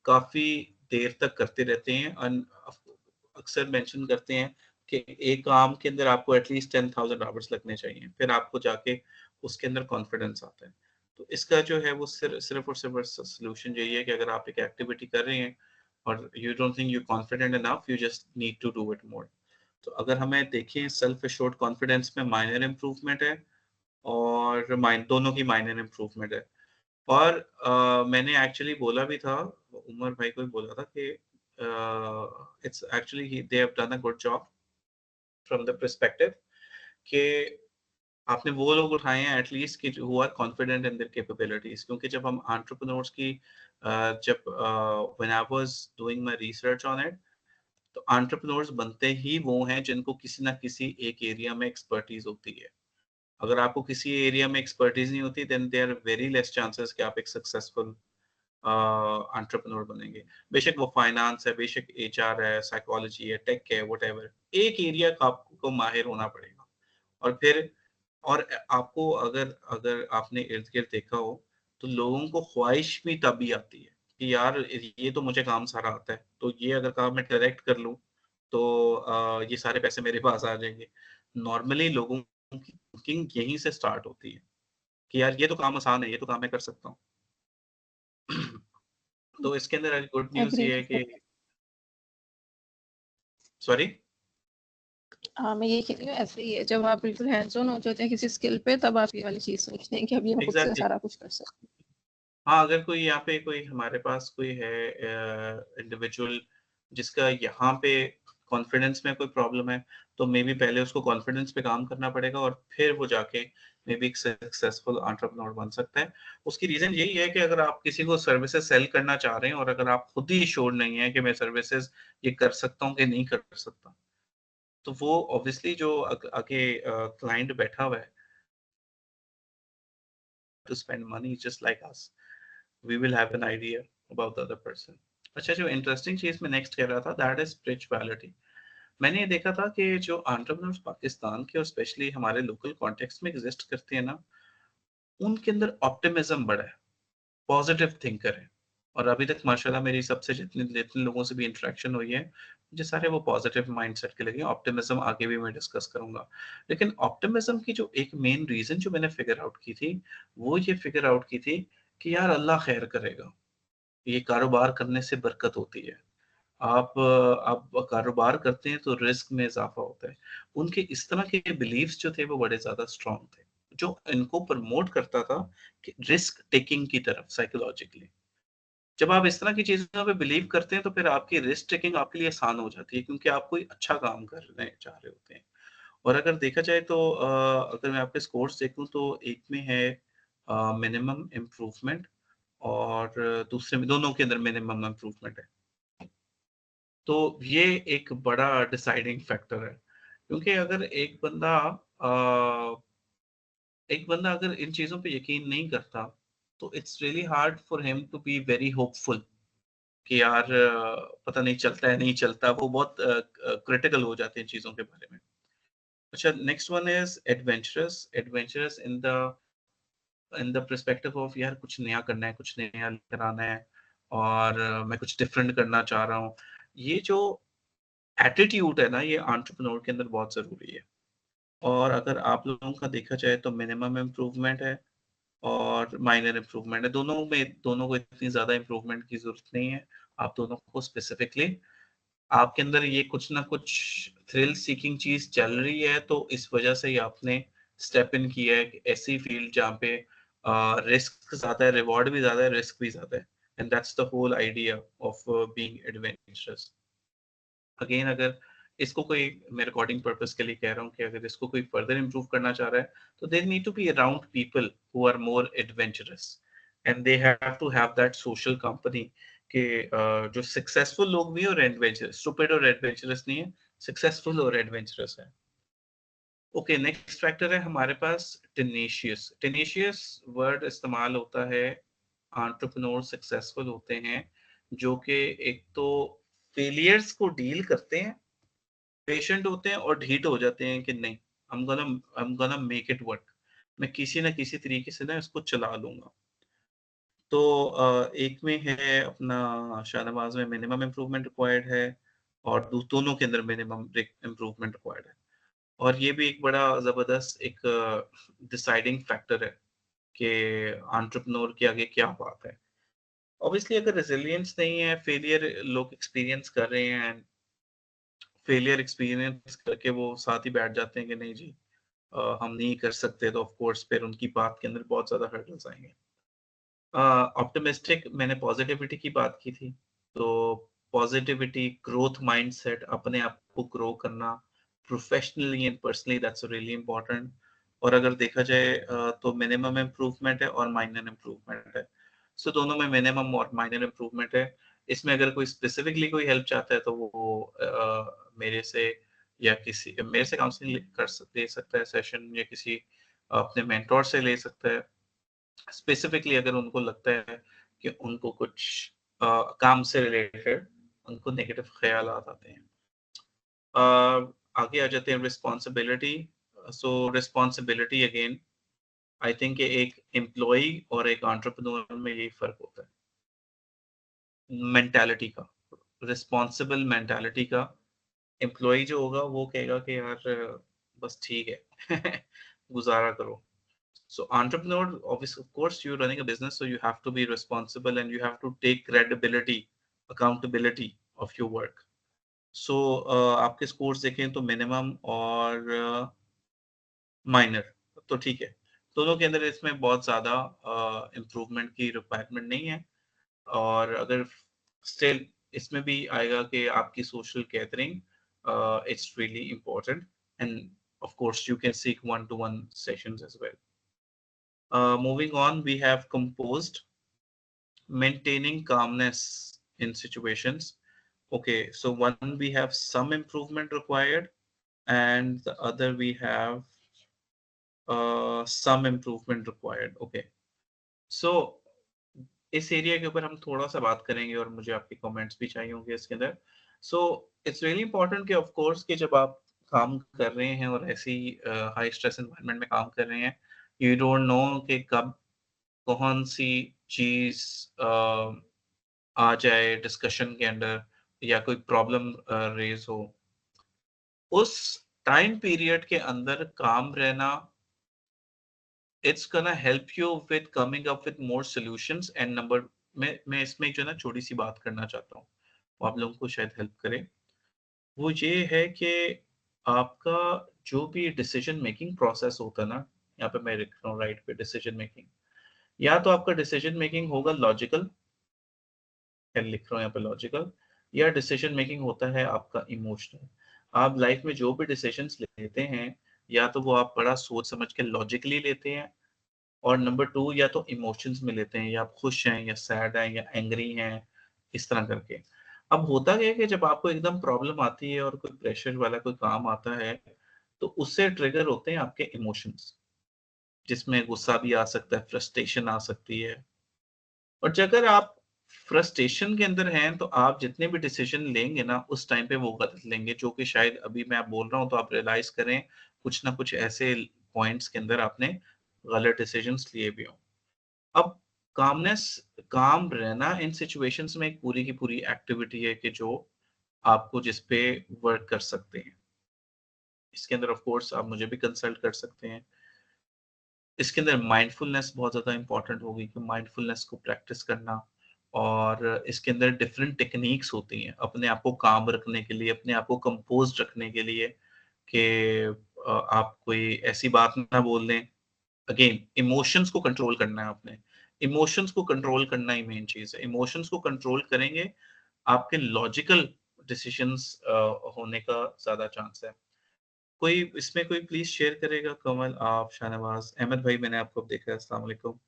Speaker 1: काफी देर तक करते रहते हैं। अक्सर मेंशन करते हैं कि एक काम के अंदर आपको एटलीस्ट 10,000 आवर्स लगने चाहिए, फिर आपको जाके उसके अंदर कॉन्फिडेंस आता है। तो इसका जो है वो सिर्फ और सिर्फ सोल्यूशन यही है कि अगर आप एक एक्टिविटी कर रहे हैं और you don't think you confident enough, you just need to do it more. तो अगर हमें देखें सेल्फ एश्योर्ड कॉन्फिडेंस में माइनर इम्प्रूवमेंट है और दोनों की माइनर इम्प्रूवमेंट है। और मैंने एक्चुअली बोला भी था, उमर भाई को भी बोला था कि it's actually they have done a good job from the perspective कि आपने वो लोग उठाए हैं एटलीस्ट कि who are confident in their capabilities. क्योंकि जब हम एंटरप्रेन्योर्स की जब when I was doing my research on it तो एंटरप्रेन्योर्स बनते ही वो हैं जिनको किसी ना किसी एक एरिया में एक्सपर्टीज होती है। अगर आपको किसी एरिया में एक्सपर्टीज नहीं होती then there are very less chances कि आप एक सक्सेसफुल एंटरप्रेन्योर बनेंगे। बेशक वो फाइनेंस है, बेशक एचआर है, साइकोलॉजी है, टेक है, व्हाटएवर, एक एरिया का आपको माहिर होना पड़ेगा। और फिर और आपको अगर अगर आपने इर्द गिर्द देखा हो तो लोगों को ख्वाहिश भी तभी आती है कि यार ये तो मुझे काम सारा आता है, तो ये अगर काम मैं डायरेक्ट कर लूं तो ये सारे पैसे मेरे पास आ जाएंगे। नॉर्मली लोगों की थिंकिंग यहीं से स्टार्ट होती है कि यार ये तो काम आसान है, ये तो काम मैं कर सकता हूँ। तो इसके अंदर गुड न्यूज
Speaker 3: एग्री।
Speaker 1: ये है कि सॉरी
Speaker 3: हाँ, मैं ये कह रही हूँ ऐसे ही है, जब आप बिल्कुल हैंड्स ऑन हो जाते हैं किसी स्किल पे तब आप ये वाली चीज सोचते हैं कि अभी हम खुद से
Speaker 1: एग्जैक्टली
Speaker 3: सारा कुछ कर सकते हैं।
Speaker 1: हाँ, अगर कोई यहाँ पे कोई हमारे पास कोई है इंडिविजुअल जिसका यहाँ पे कॉन्फिडेंस में कोई प्रॉब्लम है, तो मे बी पहले उसको कॉन्फिडेंस पे काम करना पड़ेगा और फिर वो जाके मे बी एक सक्सेसफुल एंटरप्रेन्योर बन सकता है। उसकी रीज़न यही है कि अगर आप किसी को सर्विसेज़ सेल करना चाह रहे हैं और अगर आप खुद ही श्योर नहीं है कि मैं सर्विसेज़ ये कर सकता हूँ कि नहीं कर सकता, तो वो ऑब्वियसली जो आगे क्लाइंट बैठा हुआ है to spend money just like us, we will have an idea about the other person. अच्छा, जो इंटरेस्टिंग चीज मैं नेक्स्ट कह रहा था दैट इज स्पिरिचुअलिटी। मैंने ये देखा था कि जो एंटरप्रेन्योर्स पाकिस्तान के और स्पेशली हमारे लोकल कॉन्टेक्स्ट में एग्जिस्ट करते हैं ना, उनके अंदर ऑप्टिमिज्म बड़ा है, पॉजिटिव थिंकर है। और अभी तक माशाल्लाह मेरी सबसे जितने जितने लोगों से भी इंटरेक्शन हुई है, मुझे सारे वो पॉजिटिव माइंडसेट के लगे। ऑप्टिमिज्म आगे भी मैं डिस्कस करूंगा। लेकिन ऑप्टिमिज्म की जो एक मेन रीजन जो मैंने फिगर आउट की थी, वो ये फिगर आउट की थी कि यार अल्लाह खैर करेगा, ये कारोबार करने से बरकत होती है। आप कारोबार करते हैं तो रिस्क में इज़ाफ़ा होता है। उनके इस तरह के बिलीफ्स जो थे वो बड़े ज़्यादा स्ट्रॉन्ग थे, जो इनको प्रमोट करता था कि रिस्क टेकिंग की तरफ साइकोलॉजिकली। जब आप इस तरह की चीज़ों पे बिलीव करते हैं तो फिर आपकी रिस्क टेकिंग आपके लिए आसान हो जाती है क्योंकि आप कोई अच्छा काम करने चाह रहे होते हैं। और अगर देखा जाए तो अगर मैं आपके स्कोर्स देखूँ तो एक में है मिनिमम इम्प्रूवमेंट और दूसरे में दोनों के अंदर मिनिमम इम्प्रूवमेंट है। तो ये एक बड़ा डिसाइडिंग फैक्टर है क्योंकि अगर एक बंदा अगर इन चीज़ों पे यकीन नहीं करता तो it's really hard for him to be very hopeful कि यार पता नहीं चलता है नहीं चलता, वो बहुत क्रिटिकल हो जाते हैं चीज़ों के बारे में। अच्छा, next one is adventurous. Adventurous in the perspective of यार कुछ नया करना है, कुछ नया लेकर आना है और मैं कुछ डिफरेंट करना चाह रहा हूँ। ये जो एटीट्यूड है ना, ये एंटरप्रेन्योर के अंदर बहुत ज़रूरी है। और अगर आप लोगों का देखा जाए तो मिनिमम इम्प्रूवमेंट है और माइनर इम्प्रूवमेंट है। दोनों को इतनी ज़्यादा इम्प्रूवमेंट की ज़रूरत नहीं है। आप दोनों को स्पेसिफिकली आपके अंदर ये कुछ ना कुछ थ्रिल सीकिंग चीज़ चल रही है, तो इस वजह से ही आपने स्टेप इन किया है कि ऐसी फील्ड जहाँ पे रिस्क ज़्यादा है, रिवॉर्ड भी ज़्यादा है, रिस्क भी ज़्यादा है। And that's the whole idea of being adventurous. Again अगर इसको कोई मैं रिकॉर्डिंग पर्पस के लिए कह रहा हूँ कि अगर इसको कोई फर्दर इम्प्रूव करना चाह रहा है तो they need to be around people who are more adventurous and they have to have that social company के जो सक्सेसफुल लोग भी और एडवेंचरस, स्टूपिड और एडवेंचरस नहीं है, सक्सेसफुल और एडवेंचरस है। ओके, नेक्स्ट फैक्टर है हमारे पास टेनेशियस। टेनेशियस वर्ड इस्तेमाल होता है एंटरप्रेन्योर सक्सेसफुल होते हैं जो कि एक तो फेलियर्स को डील करते हैं, पेशेंट होते हैं और ढीठ हो जाते हैं कि नहीं, I'm gonna make it work, मैं किसी ना किसी तरीके से ना इसको चला लूंगा। तो एक में है अपना शाहनवाज में मिनिमम इम्प्रूवमेंट रिक्वायर्ड है और दोनों के अंदर मिनिमम इम्प्रूवमेंट रिक्वायर्ड है। और ये भी एक बड़ा जबरदस्त एक डिसाइडिंग फैक्टर है कि एंटरप्रेन्योर के आगे क्या बात है। ऑब्वियसली अगर रेजिलियंस नहीं है, फेलियर लोग एक्सपीरियंस कर रहे हैं, फेलियर एक्सपीरियंस करके वो साथ ही बैठ जाते हैं कि नहीं जी हम नहीं कर सकते, तो ऑफ कोर्स फिर उनकी बात के अंदर बहुत ज्यादा हर्डल्स आएंगे। ऑप्टिमिस्टिक, मैंने पॉजिटिविटी की बात की थी, तो पॉजिटिविटी, ग्रोथ माइंडसेट, अपने आप को ग्रो करना professionally and personally, that's really important. और अगर देखा जाए तो मिनिमम इम्प्रूवमेंट है और माइनर इम्प्रूवमेंट है। सो दोनों में मिनिमम और माइनर इम्प्रूवमेंट है। इसमें अगर कोई स्पेसिफिकली कोई हेल्प चाहता है तो वो मेरे से या किसी मेरे से काउंसलिंग ले सकता है सेशन, या किसी अपने मेंटोर से ले सकता है। स्पेसिफिकली अगर उनको लगता है कि उनको कुछ काम से रिलेटेड उनको नेगेटिव ख्यालात आते हैं। आगे आ जाते हैं responsibility. So responsibility again I think एक एम्प्लॉय और एक एंटरप्रेन्योर में यही फर्क होता है, मेंटालिटी का, रिस्पॉन्सिबल मेंटालिटी का। एम्प्लॉय जो होगा वो कहेगा कि यार बस ठीक है गुजारा करो। So entrepreneur, obviously, of course, you're running a business, so you have to be responsible and you have to take credibility, accountability of your work. So आपके scores देखें तो minimum और माइनर, तो ठीक है। दोनों के अंदर इसमें बहुत ज़्यादा इम्प्रूवमेंट की रिक्वायरमेंट नहीं है। और अगर स्टिल इसमें भी आएगा कि आपकी social gathering it's really important, and of course you can seek one-to-one sessions as well. Moving on, we have composed, maintaining calmness in situations. Okay, so one we have some improvement required, and the other we have some improvement required. Okay, so इस area के ऊपर हम थोड़ा सा बात करेंगे और मुझे आपके कमेंट्स भी चाहिए होंगे इसके अंदर। सो इट्स रियली इंपॉर्टेंट कि ऑफ कोर्स कि जब आप काम कर रहे हैं और ऐसी हाई स्ट्रेस एनवायरनमेंट में काम कर रहे हैं, यू डोंट नो कि कब कौन सी चीज आ जाए डिस्कशन के अंदर या कोई प्रॉब्लम रेज हो। उस टाइम पीरियड के अंदर काम रहना, it's gonna help you with coming up with more solutions and number। मैं इसमें जो ना छोटी सी बात करना चाहता हूँ, वो आप लोगों को शायद हेल्प करे। वो ये है कि आपका जो भी डिसीजन मेकिंग प्रोसेस होता है ना, यहाँ पे मैं लिख रहा हूँ राइट पे डिसीजन मेकिंग, या तो आपका डिसीजन मेकिंग होगा लॉजिकल, लिख रहा हूँ यहाँ पे लॉजिकल, या डिसीजन मेकिंग होता है आपका इमोशनल। आप लाइफ में जो भी डिसीजंस लेते हैं, या तो वो आप बड़ा सोच समझ के लॉजिकली लेते हैं, और नंबर 2 या तो इमोशंस में लेते हैं, या आप खुश हैं या सैड हैं या एंग्री हैं, इस तरह करके। अब होता क्या है कि जब आपको एकदम प्रॉब्लम आती है और कोई प्रेशर वाला कोई काम आता है, तो उससे ट्रिगर होते हैं आपके इमोशंस, जिसमें गुस्सा भी आ सकता है, फ्रस्ट्रेशन आ सकती है। और अगर आप फ्रस्ट्रेशन के अंदर हैं, तो आप जितने भी डिसीजन लेंगे ना, उस टाइम पे वो गलत लेंगे, जो कि शायद अभी मैं बोल रहा हूँ तो आप रियलाइज करें कुछ ना कुछ ऐसे पॉइंट्स के अंदर आपने गलत डिसीजंस लिए भी हों। अब कामनेस, काम रहना इन सिचुएशंस में एक पूरी की पूरी एक्टिविटी है कि जो आपको जिस पे वर्क कर सकते हैं। इसके अंदर ऑफ कोर्स आप मुझे भी कंसल्ट कर सकते हैं। इसके अंदर माइंडफुलनेस बहुत ज़्यादा इंपॉर्टेंट होगी कि माइंडफुलनेस को प्रैक्टिस करना, और इसके अंदर डिफरेंट टेक्निक्स होती हैं अपने आप को काम रखने के लिए, अपने आप को कंपोज्ड रखने के लिए, कि आप कोई ऐसी बात ना बोल दें। अगेन इमोशंस को कंट्रोल करना है आपने, इमोशंस को कंट्रोल करना ही मेन चीज़ है। इमोशंस को कंट्रोल करेंगे, आपके लॉजिकल डिसीजंस होने का ज़्यादा चांस है। कोई इसमें कोई प्लीज़ शेयर करेगा? कमल, आप, शाहनवाज़, अहमद भाई मैंने आपको अब देखा है, अस्सलाम वालेकुम।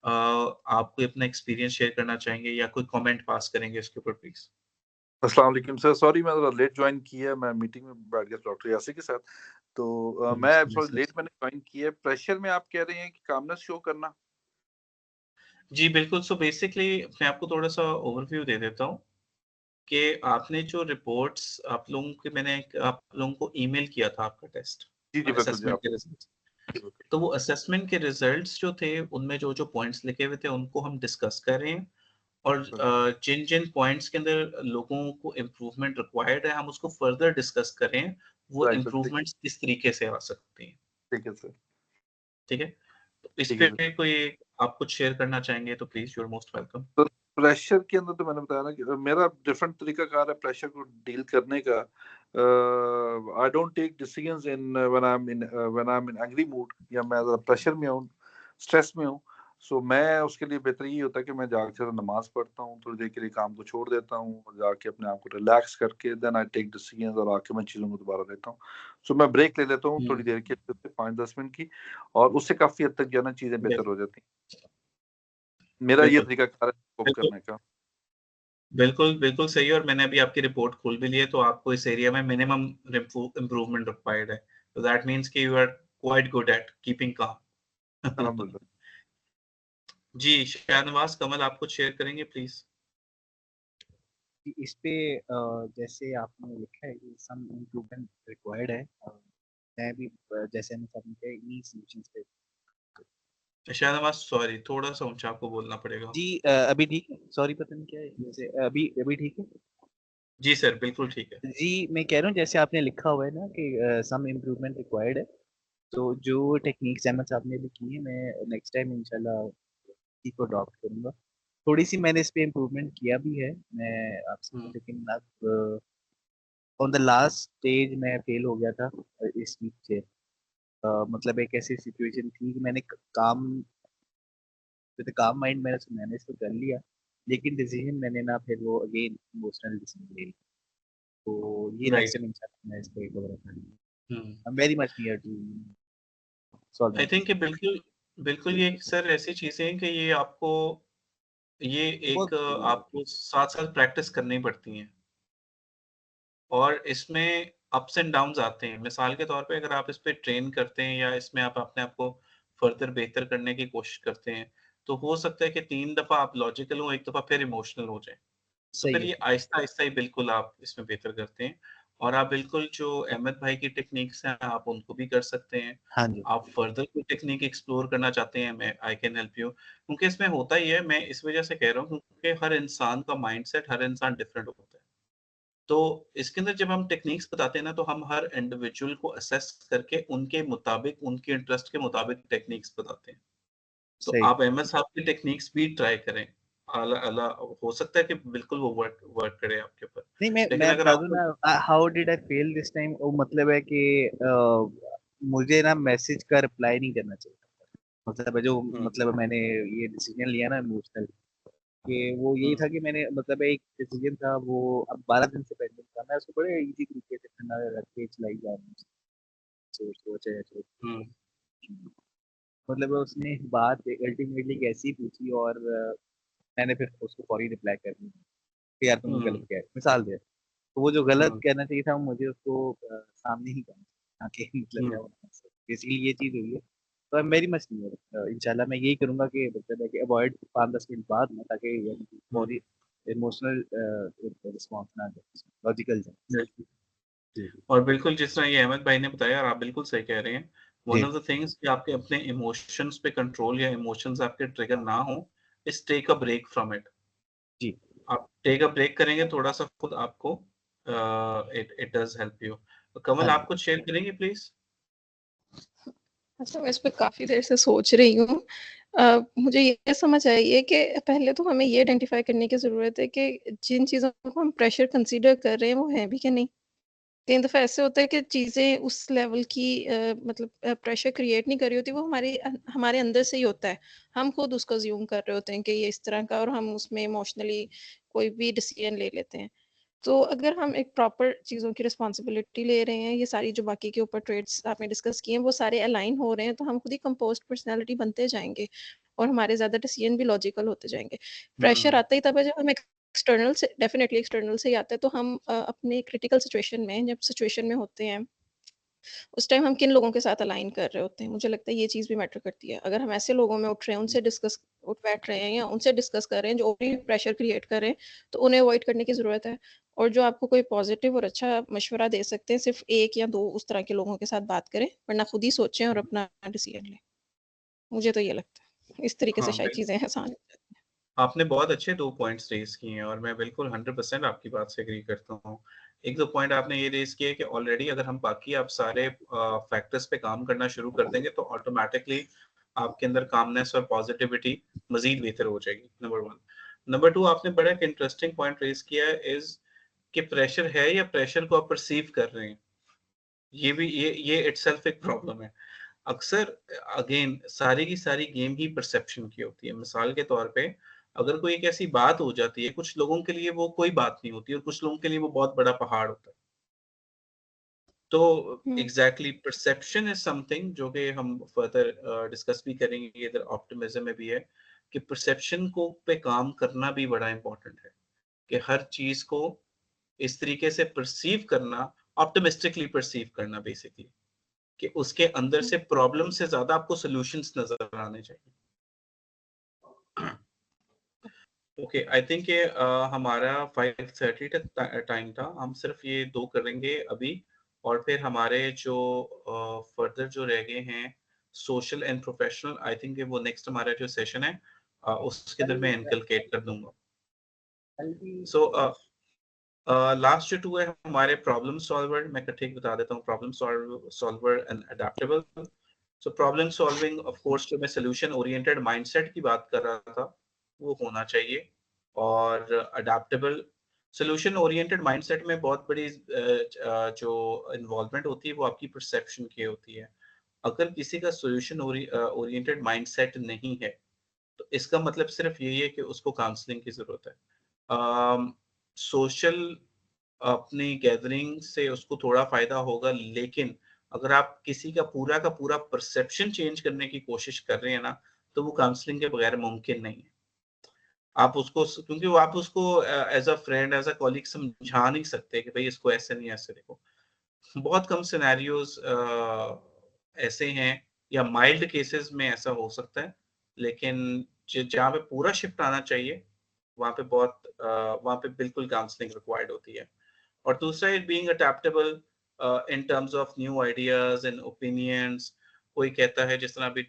Speaker 1: आप कोई अपना एक्सपीरियंस शेयर करना चाहेंगे या कोई कमेंट पास करेंगे इसके ऊपर प्लीज़?
Speaker 6: अस्सलाम वालेकुम सर, सॉरी मैं ज़रा लेट ज्वाइन किया है, मैं मीटिंग में बैठ गया डॉक्टर यासिर के साथ, तो मैं थोड़ा लेट मैंने ज्वाइन किया है। प्रेशर में आप कह रहे हैं कि कामनेस शो करना?
Speaker 1: जी बिल्कुल, सो बेसिकली मैं आपको थोड़ा-सा ओवरव्यू दे देता हूँ कि आपने जो रिपोर्ट्स आप लोगों के, मैंने आप लोगों को ईमेल किया था आपका टेस्ट
Speaker 6: जी, जी, बिल्कुल जी,
Speaker 1: असेसमेंट के
Speaker 6: आप
Speaker 1: रिजल्ट्स। तो वो असेसमेंट के रिजल्ट्स जो थे, उनमें जो-जो पॉइंट्स लिखे हुए थे, उनको हम डिस्कस कर रहे हैं, और जिन-जिन पॉइंट्स के अंदर लोगों को इम्प्रूवमेंट रिक्वायर्ड है, हम उसको फर्दर डिस्कस कर रहे हैं, वो
Speaker 6: राइट सर,
Speaker 1: इम्प्रूवमेंट्स किस तरीके से आ सकती हैं,
Speaker 6: ठीक है सर,
Speaker 1: ठीक है? तो इस
Speaker 6: ठीक है सर।
Speaker 1: पे कोई आप कुछ शेयर करना चाहेंगे तो please, you are most welcome.
Speaker 6: तो प्रेशर के अंदर तो मैंने बताया ना कि मेरा डिफरेंट तरीकाकार है प्रेशर को डील करने का। I don't take decisions in when I am in angry mood, या मैं ज़रा प्रेशर में हूँ, स्ट्रेस में हूँ। सो मैं उसके लिए बेहतर ये होता है कि मैं जाके नमाज़ पढ़ता हूँ, थोड़ी देर के लिए काम को छोड़ देता हूँ और जाके अपने आप को रिलैक्स करके देन आई टेक डिसीजंस, और आके मैं चीज़ों को दोबारा लेता हूँ। सो मैं ब्रेक ले लेता हूँ थोड़ी देर के लिए, 5-10 मिनट की, और उससे काफ़ी हद तक जो है ना चीज़ें बेहतर हो जाती हैं। मेरा ये
Speaker 1: बिल्कुल,
Speaker 6: तरीकाकार है कोप
Speaker 1: बिल्कुल।
Speaker 6: करने का।
Speaker 1: बिल्कुल, बिल्कुल सही है, और मैंने अभी आपकी रिपोर्ट खोल भी ली है, तो आपको इस एरिया में मिनिमम इम्प्रूवमेंट रिक्वायर्ड है। तो दैट मीन्स कि you are quite good at keeping calm.
Speaker 6: अल्हम्दुलिल्लाह।
Speaker 1: जी, शाहनवाज़, कमल, आप कुछ शेयर करेंगे प्लीज़?
Speaker 2: कि इस पे जैसे आपने लिखा है कि सम इम्प्रूवमेंट रिक्वायर्ड है, मैं भी जैसे मैंने सबमिट किया इन्हीं सॉल्यूशंस पे।
Speaker 1: शाहनवाज़, सॉरी, थोड़ा-सा ऊँचा आपको बोलना पड़ेगा।
Speaker 2: जी अभी ठीक है? सॉरी पता नहीं क्या है, जैसे अभी अभी ठीक है?
Speaker 1: जी सर, बिल्कुल ठीक है।
Speaker 2: जी, मैं कह रहा हूँ जैसे आपने लिखा हुआ है ना कि सम इम्प्रूवमेंट रिक्वायर्ड है, तो जो टेक्निक्स अहमद साहब ने भी की है, मैं नेक्स्ट टाइम इंशाल्लाह इसी को अडॉप्ट करूँगा। थोड़ी-सी मैंने इस पे इम्प्रूवमेंट किया भी है, मैं आपसे, लेकिन अब ऑन द लास्ट स्टेज मैं फेल हो गया था इस चीज़ से। मतलब एक ऐसी सिचुएशन थी कि मैंने काम विद काम माइंड मैंने उसको मैनेज तो कर लिया, लेकिन डिसीजन मैंने ना फिर वो अगेन इमोशनल डिसीजन ले लिया। तो ये नेक्स्ट
Speaker 1: राइट।
Speaker 2: टाइम इंशाल्लाह मैं इसको रिकवर करूंगा।
Speaker 1: Hmm.
Speaker 2: I am very much near to solve
Speaker 1: I
Speaker 2: that.
Speaker 1: Think कि बिल्कुल बिल्कुल ये सर ऐसी चीजें हैं कि ये आपको ये एक आपको साथ साथ प्रैक्टिस करनी पड़ती हैं और इसमें अप्स एंड डाउन्स आते हैं। मिसाल के तौर पे अगर आप इस पे ट्रेन करते हैं या इसमें आप अपने आप को फर्दर बेहतर करने की कोशिश करते हैं, तो हो सकता है कि 3 दफ़ा आप लॉजिकल हो, 1 दफ़ा फिर इमोशनल हो जाएँ। तो
Speaker 2: सही
Speaker 1: फिर
Speaker 2: है।
Speaker 1: ये आहिस्ता-आहिस्ता ही बिल्कुल आप इसमें बेहतर करते हैं और आप बिल्कुल जो अहमद भाई की टेक्निक्स हैं, आप उनको भी कर सकते हैं।
Speaker 2: हाँ जी।
Speaker 1: आप फर्दर कोई टेक्निक एक्सप्लोर करना चाहते हैं, मैं आई कैन हेल्प यू। क्योंकि इसमें होता ही है, मैं इस वजह से कह रहा हूँ क्योंकि हर इंसान का माइंडसेट हर इंसान डिफरेंट होता है। तो इसके अंदर जब हम टेक्निक्स बताते हैं ना, तो हम हर इंडिविजुअल को असेस करके उनके मुताबिक, उनके इंटरेस्ट के मुताबिक टेक्निक्स बताते हैं। तो
Speaker 2: सही।
Speaker 1: आप अहमद साहब की टेक्निक्स भी ट्राई करें। अला अला हो सकता है कि बिल्कुल वो वर्क वर्क करे आपके ऊपर।
Speaker 2: नहीं, मैं
Speaker 1: लेकिन
Speaker 2: मैं
Speaker 1: अगर
Speaker 2: बता दूं
Speaker 1: आपको
Speaker 2: ना, how did I fail this time, वो मतलब है कि मुझे ना मैसेज का रिप्लाई नहीं करना चाहिए। मतलब है जो,
Speaker 1: हुँ,
Speaker 2: मतलब मैंने ये डिसीजन लिया ना इमोशनल, कि वो यही
Speaker 1: हुँ,
Speaker 2: था कि मैंने, मतलब एक डिसीजन था वो, अब 12 दिन से पेंडिंग था, मैं उसको बड़े इजी तरीके से ठंडा रख के चलाई जा रही हूँ। सोच सोच है सोच।
Speaker 1: हुँ,
Speaker 2: मतलब उसने बात अल्टीमेटली कैसी पूछी, और मैंने फिर उसको फौरी रिप्लाई कर दिया कि यार तुमने गलत
Speaker 1: हुँ,
Speaker 2: किया है, मिसाल दे। तो वो जो गलत
Speaker 1: हुँ,
Speaker 2: कहना चाहिए था, मुझे उसको सामने ही कहना चाहिए, आके मतलब
Speaker 1: हुँ,
Speaker 2: क्या होना है। बेसिकली ये चीज हुई है। तो मेरी मच नहीं है, इंशाल्लाह मैं यही करूंगा कि मतलब है कि अवॉइड 5-10 मिनट बाद में, ताकि
Speaker 1: हुँ,
Speaker 2: फौरी इमोशनल रिस्पॉन्स ना जाए, लॉजिकल जाए।
Speaker 1: बिल्कुल।
Speaker 2: जी
Speaker 1: और बिल्कुल जिस तरह ये अहमद भाई ने बताया और आप बिल्कुल सही कह रहे हैं। वन
Speaker 2: जी
Speaker 1: ऑफ द थिंग्स कि आपके अपने इमोशंस पे कंट्रोल या इमोशंस आपके ट्रिगर ना हो, is take a break from it.
Speaker 2: जी।
Speaker 1: आप टेक अ ब्रेक करेंगे थोड़ा-सा खुद आपको it it does help you. Kamal
Speaker 2: हाँ जी।
Speaker 1: आप कुछ शेयर करेंगे प्लीज़?
Speaker 3: अच्छा, मैं इस पे काफ़ी देर से सोच रही हूँ। मुझे ये समझ आई है कि पहले तो हमें ये आइडेंटिफ़ाई करने की ज़रूरत है कि जिन चीज़ों को हम प्रेशर कंसीडर कर रहे हैं, वो हैं भी कि नहीं। कई दफ़ा ऐसे होता है कि चीज़ें उस लेवल की मतलब प्रेशर क्रिएट नहीं कर रही होती, वो हमारे अंदर से ही होता है। हम खुद उसको अज़्यूम कर रहे होते हैं कि ये इस तरह का, और हम उसमें इमोशनली कोई भी डिसीज़न ले लेते हैं। तो अगर हम एक प्रॉपर चीज़ों की रिस्पॉन्सिबिलिटी ले रहे हैं, ये सारी जो बाकी के ऊपर ट्रेड्स आपने डिस्कस किए हैं, वो सारे अलाइन हो रहे हैं, तो हम खुद ही कंपोज़्ड पर्सनैलिटी बनते जाएँगे और हमारे ज़्यादा डिसीज़न भी लॉजिकल होते जाएँगे। प्रेशर
Speaker 1: हुँ,
Speaker 3: आता ही तब है जब हम एक्सटर्नल से, डेफ़िनिटली एक्सटर्नल से ही आता है, तो हम अपनी क्रिटिकल सिचुएशन में, जब सिचुएशन में होते हैं, उस टाइम हम किन लोगों के साथ अलाइन कर रहे होते हैं। मुझे लगता है ये चीज़ भी मैटर करती है। अगर हम ऐसे लोगों में उठ रहे हैं, उनसे डिस्कस उठ बैठ रहे हैं या उनसे डिस्कस कर रहे हैं जो ओवरली प्रेशर क्रिएट कर रहे हैं, तो उन्हें अवॉइड करने की ज़रूरत है। और जो आपको कोई पॉज़िटिव और अच्छा मशवरा दे सकते हैं, सिर्फ़ 1 या 2 उस तरह के लोगों के साथ बात करें, वरना खुद ही सोचें और अपना डिसीज़न लें। मुझे तो ये लगता है। इस तरीके से
Speaker 1: हाँ,
Speaker 3: शायद चीज़ें आसान हो जाती हैं।
Speaker 1: आपने बहुत अच्छे 2 पॉइंट्स रेज़ किए हैं और मैं बिल्कुल 100% आपकी बात से एग्री करता हूँ। 1-2 पॉइंट आपने ये रेज़ किए कि ऑलरेडी अगर हम बाकी आप सारे फैक्टर्स पे काम करना शुरू कर देंगे तो ऑटोमैटिकली आपके अंदर कामनेस और पॉज़िटिविटी मज़ीद बेहतर हो जाएगी, नंबर 1। नंबर 2 आपने बड़ा एक इंटरेस्टिंग पॉइंट रेज़ किया है इज़ कि प्रेशर है या प्रेशर को आप परसीव कर रहे हैं। ये इटसेल्फ एक प्रॉब्लम है। अक्सर अगेन सारी की सारी गेम ही परसेप्शन की होती है। मिसाल के तौर पे अगर कोई एक ऐसी बात हो जाती है, कुछ लोगों के लिए वो कोई बात नहीं होती और कुछ लोगों के लिए वो बहुत बड़ा पहाड़ होता है। तो
Speaker 3: हुँ,
Speaker 1: एग्ज़ैक्टली परसेप्शन इज़ समथिंग जो कि हम फर्दर डिस्कस भी करेंगे, ये इधर ऑप्टिमिज़्म में भी है कि परसेप्शन को पे काम करना भी बड़ा इम्पोर्टेंट है, कि हर चीज़ को इस तरीके से परसीव करना, ऑप्टिमिस्टिकली परसीव करना बेसिकली। कि उसके अंदर
Speaker 3: हुँ।
Speaker 1: से प्रॉब्लम से ज़्यादा आपको सॉल्यूशंस नज़र आने चाहिए। ओके, आई थिंक ये हमारा 5:30 तक टाइम था। हम सिर्फ़ ये 2 करेंगे अभी और फिर हमारे जो फर्दर जो रह गए हैं social and professional I think वो नेक्स्ट हमारा जो सेशन है उसके
Speaker 5: कल
Speaker 1: अंदर मैं इनकलकेट कर दूँगा।
Speaker 5: कल भी
Speaker 1: सो लास्ट जो 2 है हमारे प्रॉब्लम सॉल्वर मैं इकट्ठे ही बता देता हूँ problem solver and adaptable. So problem solving of course जो मैं सॉल्यूशन ओरिएंटेड माइंडसेट की बात कर रहा था, वो होना चाहिए और अडैप्टेबल सॉल्यूशन ओरिएंटेड माइंडसेट में बहुत बड़ी जो इन्वॉल्वमेंट होती है वो आपकी परसेप्शन की होती है। अगर किसी का सॉल्यूशन ओरिएंटेड माइंडसेट नहीं है, तो इसका मतलब सिर्फ यही है कि उसको काउंसलिंग की ज़रूरत है। सोशल अपनी गैदरिंग से उसको थोड़ा फ़ायदा होगा, लेकिन अगर आप किसी का पूरा परसेप्शन चेंज करने की कोशिश कर रहे हैं ना, तो वो काउंसलिंग के बगैर मुमकिन नहीं है। आप उसको क्योंकि वो आप उसको as a friend, as a colleague समझा नहीं सकते कि भई इसको ऐसे नहीं, ऐसे देखो। बहुत कम सिनेरियोज़ ऐसे हैं या माइल्ड केसेस में ऐसा हो सकता है, लेकिन ज जहाँ पे पूरा शिफ्ट आना चाहिए, वहाँ पे बिल्कुल काउंसलिंग रिक्वायर्ड होती है। और दूसरा it being adaptable in terms of new ideas and opinions. कोई कहता है, जिस तरह अभी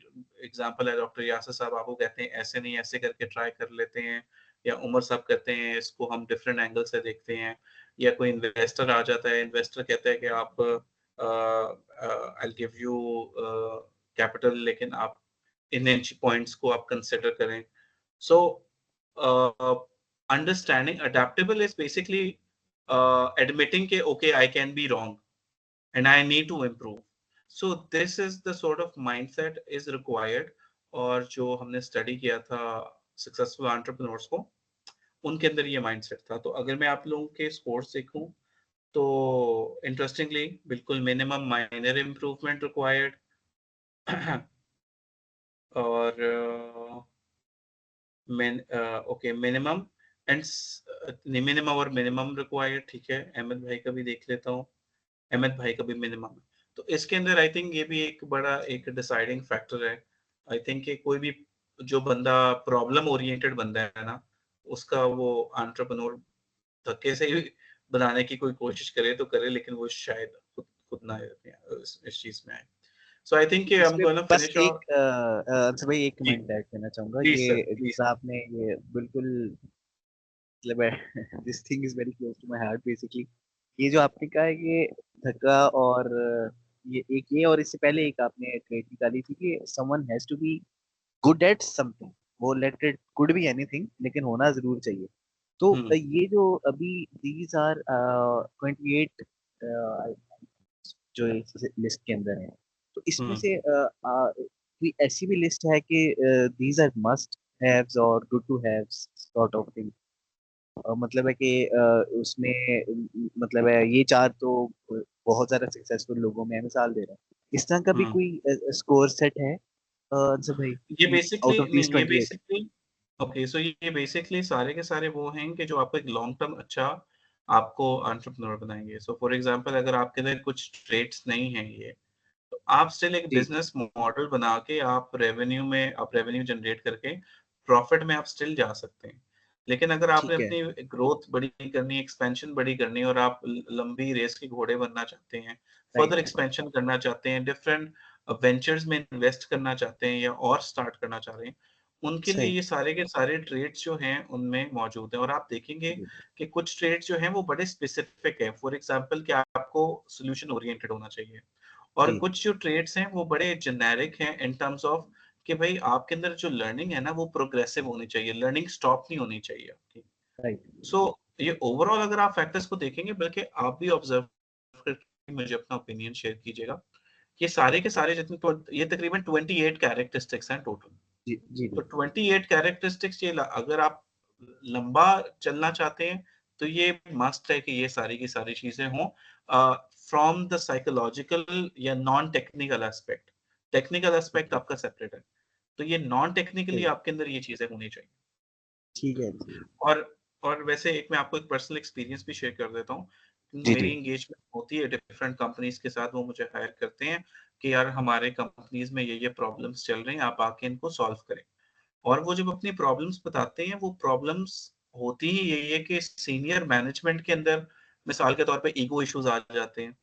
Speaker 1: एग्ज़ाम्पल है, डॉक्टर यासिर साहब आपको कहते हैं ऐसे नहीं ऐसे करके ट्राई कर लेते हैं, या उमर साहब कहते हैं इसको हम डिफरेंट एंगल से देखते हैं, या कोई इन्वेस्टर आ जाता है, इन्वेस्टर कहता है कि आप I will give you capital, लेकिन आप इन पॉइंट्स को आप कंसिडर करें। So understanding adaptable is basically admitting ke okay I can be wrong and I need to improve. So this is the sort of mindset is required, और जो हमने study किया था सक्सेसफुल एंटरप्रेन्योर्स को, उनके अंदर ये माइंडसेट था। तो अगर मैं आप लोगों के स्कोर्स देखूं, तो इंटरेस्टिंगली बिल्कुल मिनिमम माइनर इम्प्रूवमेंट रिक्वायर्ड और ओके मिनिमम एंड मिनिमम और मिनिमम रिक्वायर्ड, ठीक है। अहमद भाई का भी देख लेता हूँ, अहमद भाई का भी मिनिमम है। तो इसके अंदर आई थिंक ये भी एक बड़ा एक डिसाइडिंग फैक्टर है। आई थिंक कि कोई भी जो बंदा प्रॉब्लम ओरिएंटेड बंदा है ना, उसका वो एंटरप्रेन्योर धक्के से ही बनाने की कोई कोशिश करे तो करे, लेकिन वो शायद खुद ना इस चीज में आए। सो आई थिंक
Speaker 2: इस
Speaker 1: हम
Speaker 2: पे
Speaker 1: गोना
Speaker 2: बस
Speaker 1: फिनिश और
Speaker 2: एक अंशु भाई एक
Speaker 1: जी
Speaker 2: कमेंट ऐड करना चाहूंगा।
Speaker 1: प्लीज सर
Speaker 2: ये
Speaker 1: प्लीज।
Speaker 2: जैसा आपने ये बिल्कुल मतलब this thing is very close to my heart basically. ये जो आपने कहा है ये धक्का और ये एक ये और इससे पहले एक आपने ट्रेड निकाली थी कि someone has to be good at something. वो let it could be anything, लेकिन होना जरूर चाहिए। तो
Speaker 1: हम्म
Speaker 2: ये जो अभी दीज आर 28 जो लिस्ट के अंदर है, तो इसमें
Speaker 1: हम्म
Speaker 2: से कोई ऐसी भी लिस्ट है कि दीज आर मस्ट हैव्स और good to haves sort of thing. मतलब है कि उसमें मतलब है ये चार तो बहुत ज्यादा सक्सेसफुल लोगों में है, मिसाल दे रहा हूँ। इस तरह का भी
Speaker 1: हम्म
Speaker 2: कोई स्कोर सेट है अंशु भाई
Speaker 1: ये
Speaker 2: कि
Speaker 1: बेसिकली
Speaker 2: आउट ऑफ दीज
Speaker 1: नहीं, ये
Speaker 2: 28?
Speaker 1: बेसिकली ओके, सो ये बेसिकली सारे के सारे वो हैं कि जो आपको एक लॉन्ग टर्म अच्छा आपको एंटरप्रेन्योर बनाएंगे। सो फॉर एग्जांपल अगर आपके अंदर कुछ ट्रेड्स नहीं हैं, ये तो आप स्टिल एक
Speaker 2: जी
Speaker 1: बिजनेस मॉडल बना के आप रेवेन्यू जनरेट करके प्रॉफिट में आप स्टिल जा सकते हैं। लेकिन अगर आपने
Speaker 2: ठीक है।
Speaker 1: अपनी ग्रोथ बड़ी करनी, एक्सपेंशन बड़ी करनी, और आप लंबी रेस के घोड़े बनना चाहते हैं, फर्दर
Speaker 2: राइट।
Speaker 1: एक्सपेंशन करना चाहते हैं, डिफरेंट वेंचर्स में इन्वेस्ट करना चाहते हैं, या और स्टार्ट करना चाह रहे हैं, उनके लिए
Speaker 2: सही।
Speaker 1: ये सारे के सारे ट्रेड्स जो हैं उनमें मौजूद हैं। और आप देखेंगे कि कुछ ट्रेड्स जो हैं वो बड़े स्पेसिफिक हैं। फॉर एग्जांपल कि आपको सॉल्यूशन ओरिएंटेड होना चाहिए, और
Speaker 2: जी
Speaker 1: कुछ जो ट्रेड्स हैं वो बड़े जेनेरिक हैं इन टर्म्स ऑफ कि भाई आपके अंदर जो लर्निंग है ना वो प्रोग्रेसिव होनी चाहिए, लर्निंग स्टॉप नहीं होनी चाहिए आपकी।
Speaker 2: राइट।
Speaker 1: सो ये ओवरऑल अगर आप फैक्टर्स को देखेंगे, बल्कि आप भी ऑब्जर्व करके मुझे अपना ओपिनियन शेयर कीजिएगा। ये सारे के सारे जितने ये तकरीबन 28 कैरेक्टरिस्टिक्स हैं टोटल।
Speaker 2: जी जी
Speaker 1: तो
Speaker 2: जी।
Speaker 1: 28 कैरेक्टरिस्टिक्स अगर आप लंबा चलना चाहते हैं, तो ये मस्ट है कि ये सारी की सारी चीजें हों फ्रॉम द साइकोलॉजिकल या non technical aspect. Technical aspect
Speaker 2: okay.
Speaker 1: आपका सेपरेट है, तो ये नॉन टेक्निकली
Speaker 2: सही।
Speaker 1: आपके अंदर ये चीजें होनी चाहिए।
Speaker 2: ठीक है।
Speaker 1: और और वैसे एक मैं आपको एक पर्सनल एक्सपीरियंस भी शेयर कर देता हूँ।
Speaker 2: जी
Speaker 1: मेरी
Speaker 2: जी।
Speaker 1: एंगेजमेंट होती है डिफरेंट कंपनीज के साथ, वो मुझे हायर करते हैं कि यार हमारे कंपनीज में ये प्रॉब्लम्स चल रही हैं, आप आके इनको सॉल्व करें। और वो जब अपनी प्रॉब्लम्स बताते हैं, वो प्रॉब्लम्स होती ही यही है कि सीनियर मैनेजमेंट के अंदर मिसाल के तौर पे ईगो इश्यूज आ जाते हैं,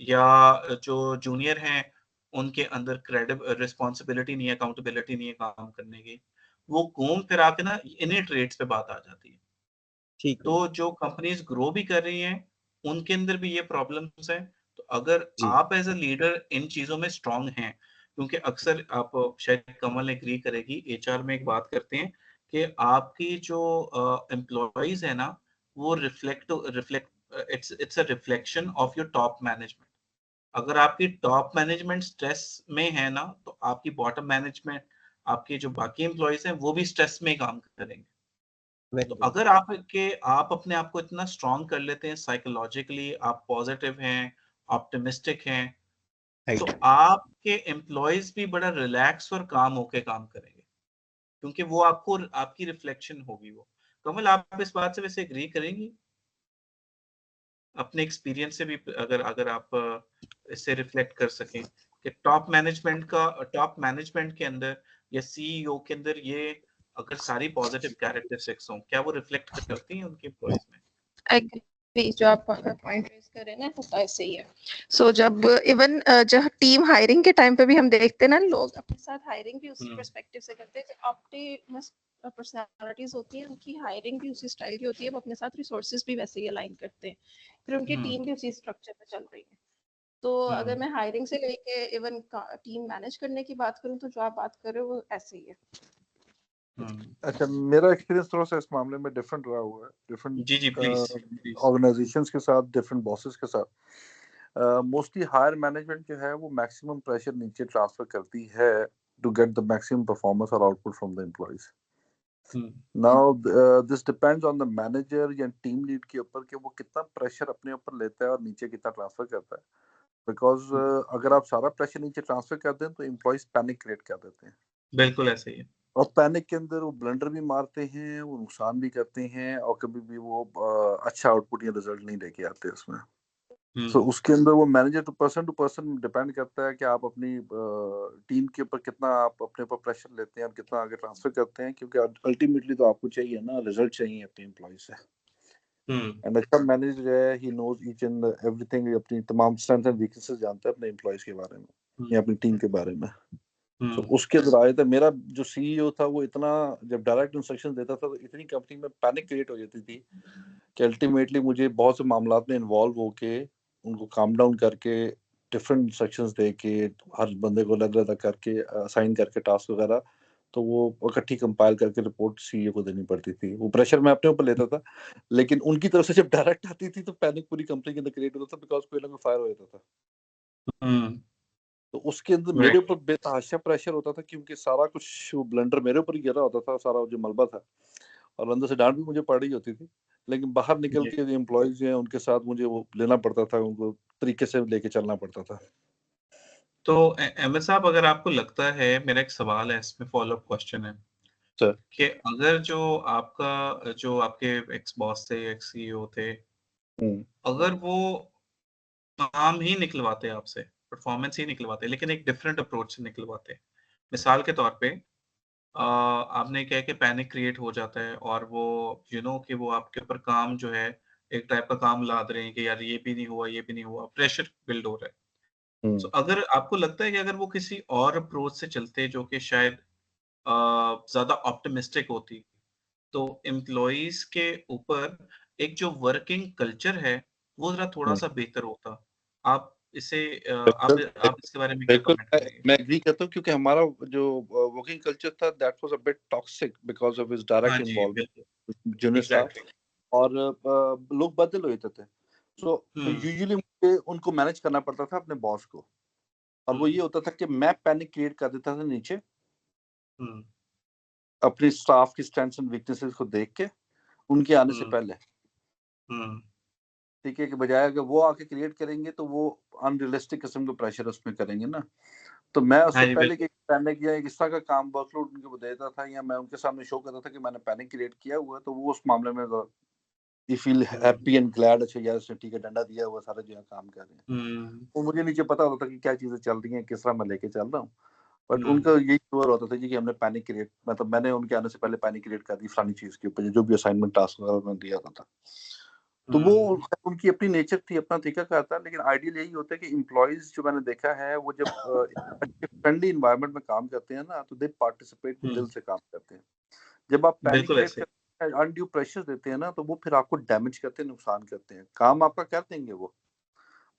Speaker 1: या जो जूनियर हैं उनके अंदर क्रेडिब रिस्पॉन्सिबिलिटी नहीं है, अकाउंटेबिलिटी नहीं है काम करने की। वो घूम फिरा के ना इन्हीं ट्रेड्स पे बात आ जाती है।
Speaker 2: ठीक
Speaker 1: तो
Speaker 2: है।
Speaker 1: जो कंपनीज ग्रो भी कर रही हैं, उनके अंदर भी ये प्रॉब्लम्स हैं। तो अगर
Speaker 2: जी
Speaker 1: आप एज अ लीडर इन चीजों में स्ट्रांग हैं, क्योंकि अक्सर आप शायद कमल एग्री करेगी, एचआर में एक बात करते हैं कि आपकी जो एम्प्लॉयज है ना, वो reflect reflect it's it's a reflection of your top management. अगर आपकी टॉप मैनेजमेंट स्ट्रेस में है ना, तो आपकी बॉटम मैनेजमेंट, आपके जो बाकी एम्प्लॉइज हैं वो भी स्ट्रेस में काम करेंगे। तो अगर आप अपने आप को इतना स्ट्रांग कर लेते हैं साइकोलॉजिकली, आप पॉजिटिव हैं, ऑप्टिमिस्टिक हैं, तो आपके एम्प्लॉइज भी बड़ा रिलैक्स और काम होके काम करेंगे, क्योंकि वो आपको आपकी रिफ्लेक्शन होगी वो। कमल, आप इस बात से वैसे एग्री करेंगी? अपने एक्सपीरियंस से भी अगर अगर आप इससे रिफ्लेक्ट कर सकें कि टॉप मैनेजमेंट के अंदर या सीईओ के अंदर ये अगर सारी पॉजिटिव कैरेक्टरिस्टिक्स हों, क्या वो रिफ्लेक्ट करती हैं उनके एम्प्लॉइज में?
Speaker 3: एग्री, जो आप पॉइंट रेज कर रहे हैं ना, होता ऐसे ही है। सो जब इवन जब टीम हायरिंग के टाइम पे भी हम देखते हैं ना, लोग अपने साथ हायरिंग भी उसी पर्सपेक्टिव से करते हैं। ऑप्टिमस पर्सनालिटीज होती हैं, उनकी हायरिंग भी उसी स्टाइल की होती है, वो अपने साथ रिसोर्सेज भी वैसे ही अलाइन करते हैं, फिर उनकी टीम भी उसी स्ट्रक्चर पे चल रही है। तो अगर मैं हायरिंग से लेके इवन टीम मैनेज करने की बात करूं, तो जो आप बात कर रहे हो वो ऐसे ही है।
Speaker 6: अच्छा, मेरा एक्सपीरियंस थोड़ा सा इस मामले में डिफरेंट रहा हुआ है, डिफरेंट
Speaker 1: जी प्लीज।
Speaker 6: ऑर्गेनाइजेशंस के साथ, डिफरेंट बॉसेस के साथ। मोस्टली हायर मैनेजमेंट जो है वो मैक्सिमम प्रेशर नीचे ट्रांसफर करती है to get the maximum performance और output from the employees. Now this depends on the manager या टीम लीड के ऊपर कि वो कितना प्रेशर अपने ऊपर लेता है और नीचे कितना ट्रांसफर करता है। बिकॉज अगर आप सारा प्रेशर नीचे ट्रांसफर कर दें तो एम्प्लॉइज पैनिक क्रिएट कर देते हैं।
Speaker 1: बिल्कुल ऐसे ही है।
Speaker 6: और पैनिक के अंदर वो ब्लंडर भी मारते हैं, वो नुकसान भी करते हैं, और कभी भी वो अच्छा आउटपुट या रिजल्ट नहीं लेके आते उसमें। तो उसके अंदर वो मैनेजर टू पर्सन डिपेंड करता है कि आप अपनी टीम के ऊपर कितना आप अपने ऊपर प्रेशर लेते हैं और कितना आगे ट्रांसफर करते हैं, क्योंकि अल्टीमेटली तो आपको चाहिए ना, रिजल्ट चाहिए अपने एम्प्लॉय से। एंड अच्छा मैनेजर है, he knows each and everything, अपनी तमाम स्ट्रेंथ एंड वीकनेसेस जानता है अपने एम्प्लॉयज के बारे में या अपनी टीम के बारे में। तो उसके अंदर आए थे, मेरा जो सीईओ था वो इतना, जब डायरेक्ट इंस्ट्रक्शन देता था तो इतनी कंपनी में पैनिक क्रिएट हो जाती थी कि अल्टीमेटली मुझे बहुत से मामलात में इन्वॉल्व होके उनको काम डाउन करके डिफरेंट इंस्ट्रक्शंस दे के हर बंदे को अलग अलग करके असाइन करके टास्क वगैरह, तो वो इकट्ठी कंपाइल करके रिपोर्ट सीईओ को देनी पड़ती थी। वो प्रेशर मैं अपने ऊपर लेता था, लेकिन उनकी तरफ से जब डायरेक्ट आती थी तो पैनिक पूरी कंपनी के अंदर क्रिएट होता था, बिकॉज कोई ना कोई फायर हो जाता था। तो उसके अंदर मेरे ऊपर बेतहाशा प्रेशर होता था, क्योंकि सारा कुछ वो ब्लंडर मेरे ऊपर ही गिरा होता था, सारा जो मलबा था, और अंदर से डांट भी मुझे पड़ रही होती थी, लेकिन बाहर निकल के जो एम्प्लॉइज हैं उनके साथ मुझे वो लेना पड़ता था, उनको तरीके से लेके चलना पड़ता था।
Speaker 1: तो एमएस साहब, अगर आपको लगता है, मेरा एक सवाल है इसमें, फॉलोअप क्वेश्चन है
Speaker 6: सर,
Speaker 1: कि अगर जो आपके एक्स बॉस थे, एक्स सीईओ थे, अगर वो काम ही निकलवाते आपसे, परफॉर्मेंस ही निकलवाते, लेकिन एक डिफरेंट अप्रोच से निकलवाते। मिसाल के तौर पे आपने क्या है कि पैनिक क्रिएट हो जाता है और वो कि वो आपके ऊपर काम जो है, एक टाइप का काम लाद रहे हैं कि यार ये भी नहीं हुआ, ये भी नहीं हुआ, प्रेशर बिल्ड हो रहा है। तो अगर आपको लगता है कि अगर वो किसी और अप्रोच से चलते जो कि शायद ज्यादा ऑप्टिमिस्टिक होती, तो एम्प्लॉइज के ऊपर एक जो वर्किंग कल्चर है वो जरा थोड़ा सा बेहतर होता। आप इसे आप इसके बारे में क्या
Speaker 6: बिल्कुल
Speaker 1: कमेंट करेंगे?
Speaker 6: मैं एग्री करता हूँ, क्योंकि हमारा जो वर्किंग कल्चर था that was a bit toxic because of his
Speaker 1: हाँ
Speaker 6: डायरेक्ट
Speaker 1: जी,
Speaker 6: इन्वॉल्वमेंट
Speaker 1: बिल्कुल,
Speaker 6: जूनियर स्टाफ,
Speaker 1: एग्जैक्टली।
Speaker 6: और लोग बदल हो जाते थे। सो यूजुअली मुझे उनको मैनेज करना पड़ता था अपने बॉस को, और वो ये होता था कि मैं पैनिक क्रिएट कर देता था नीचे अपनी स्टाफ की स्ट्रेंथ्स एंड वीकनेसेस को देख के उनके आने से पहले। ठीक है, कि बजाय अगर वो आके क्रिएट करेंगे तो वो अनरियलिस्टिक किस्म का प्रेशर उसमें करेंगे ना, तो मैं
Speaker 1: हाँ
Speaker 6: उससे
Speaker 1: जी,
Speaker 6: पहले
Speaker 1: बिल्कुल।
Speaker 6: कि पैनिक या इस तरह का काम वर्कलोड उनको वो देता था, या मैं उनके सामने शो करता था कि मैंने पैनिक क्रिएट किया हुआ है, तो वो उस मामले में you feel happy and glad, अच्छा यार उसने ठीक है डंडा दिया हुआ, सारे जो है काम कर रहे हैं। वो मुझे नीचे पता होता था कि क्या चीजें चल रही हैं, किस तरह मैं लेके चल रहा हूँ, बट उनका यही श्योर होता था जी कि हमने पैनिक क्रिएट, मतलब मैंने उनके आने से पहले पैनिक क्रिएट कर दी फलानी चीज के ऊपर, जो भी असाइनमेंट टास्क वगैरह उन्होंने दिया होता था। तो वो उनकी अपनी नेचर थी, अपना तरीका का था, लेकिन आइडियल यही होता है कि एम्प्लॉइज जो मैंने देखा है वो जब अच्छे फ्रेंडली एनवायरनमेंट में काम करते हैं ना, तो दे पार्टिसिपेट, दिल से काम करते हैं। जब आप पैनिक
Speaker 1: बिल्कुल
Speaker 6: क्रिएट
Speaker 1: ऐसे।
Speaker 6: करते हैं, अनड्यू प्रेशर देते हैं ना, तो वो फिर आपको डैमेज करते हैं, नुकसान करते हैं। काम आपका कर देंगे वो,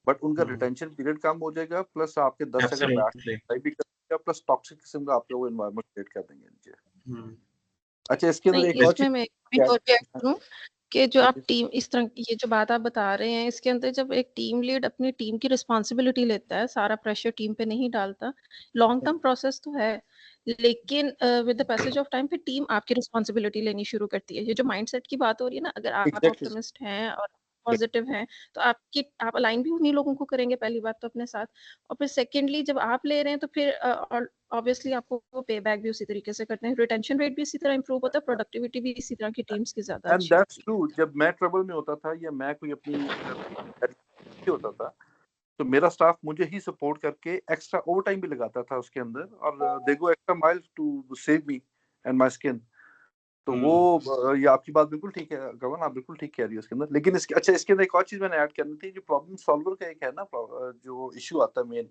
Speaker 6: बट उनका रिटेंशन पीरियड कम हो जाएगा, प्लस आपके 10 सेकंड
Speaker 1: एब्सोल्युटली।
Speaker 6: बैठ भी करेगा, प्लस टॉक्सिक किस्म का आपका वो एनवायरनमेंट क्रिएट कर देंगे नीचे। अच्छा, इसके अंदर
Speaker 3: नहीं,
Speaker 6: एक और
Speaker 3: इसमें
Speaker 6: चीज
Speaker 3: मैं भी और भी ऐड करूं कि जो आप टीम इस तरह ये जो बात आप बता रहे हैं इसके अंदर जब एक टीम लीड अपनी टीम की रिस्पॉन्सिबिलिटी लेता है, सारा प्रेशर टीम पे नहीं डालता, लॉन्ग टर्म प्रोसेस तो है, लेकिन with the passage of time फिर टीम आपकी रिस्पॉन्सिबिलिटी लेनी शुरू करती है। ये जो माइंडसेट की बात हो रही है ना, अगर आप
Speaker 6: एग्जैक्टली
Speaker 3: ऑप्टिमिस्ट हैं और पॉजिटिव हैं तो आप अलाइन भी उन्हीं लोगों को करेंगे, पहली बात तो अपने साथ, और फिर सेकेंडली जब आप ले रहे हैं तो फिर ऑब्वियसली आपको वो पे बैक भी उसी तरीके से करते हैं, रिटेंशन रेट भी इसी तरह इंप्रूव होता है, प्रोडक्टिविटी भी इसी तरह की टीम्स की ज्यादा
Speaker 6: एंड
Speaker 3: अच्छी
Speaker 6: दैट्स
Speaker 3: होती है।
Speaker 6: ट्रू। जब मैं ट्रबल में होता था या मैं कोई अपनी होता था तो मेरा स्टाफ मुझे ही सपोर्ट करके एक्स्ट्रा ओवर टाइम भी लगाता था उसके अंदर, और they go extra mile to save me and my skin. तो वो ये आपकी बात बिल्कुल ठीक है कवन, आप बिल्कुल ठीक कह रही है उसके अंदर। लेकिन इसके अच्छा इसके अंदर एक और चीज मैंने ऐड करनी थी, जो प्रॉब्लम सॉल्वर का एक है ना जो इशू आता है मेन,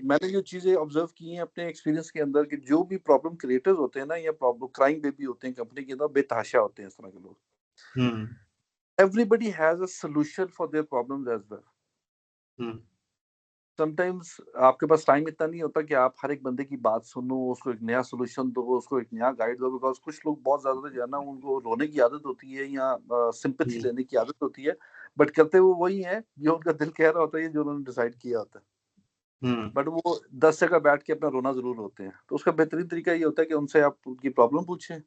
Speaker 6: मैंने जो चीजें ऑब्जर्व की हैं अपने एक्सपीरियंस के अंदर कि जो भी प्रॉब्लम क्रिएटर्स होते हैं ना या प्रॉब्लम क्राइम बेबी होते हैं कंपनी के अंदर, बेतहाशा होते हैं इस तरह के लोग। Everybody has a solution for their problems as well. Sometimes आपके पास टाइम इतना नहीं होता कि आप हर एक बंदे की बात सुनो, उसको एक नया सोल्यूशन दो, उसको एक नया गाइड दो, बिकॉज कुछ लोग बहुत ज्यादा जो है ना उनको रोने की आदत होती है या सिंपैथी लेने की आदत होती है, बट करते वो वही है जो उनका दिल कह रहा होता है, जो उन्होंने डिसाइड किया होता है। बट वो 10 जगह बैठ के अपना रोना जरूर होते हैं। तो उसका बेहतरीन तरीका ये होता है कि उनसे आप उनकी प्रॉब्लम पूछें,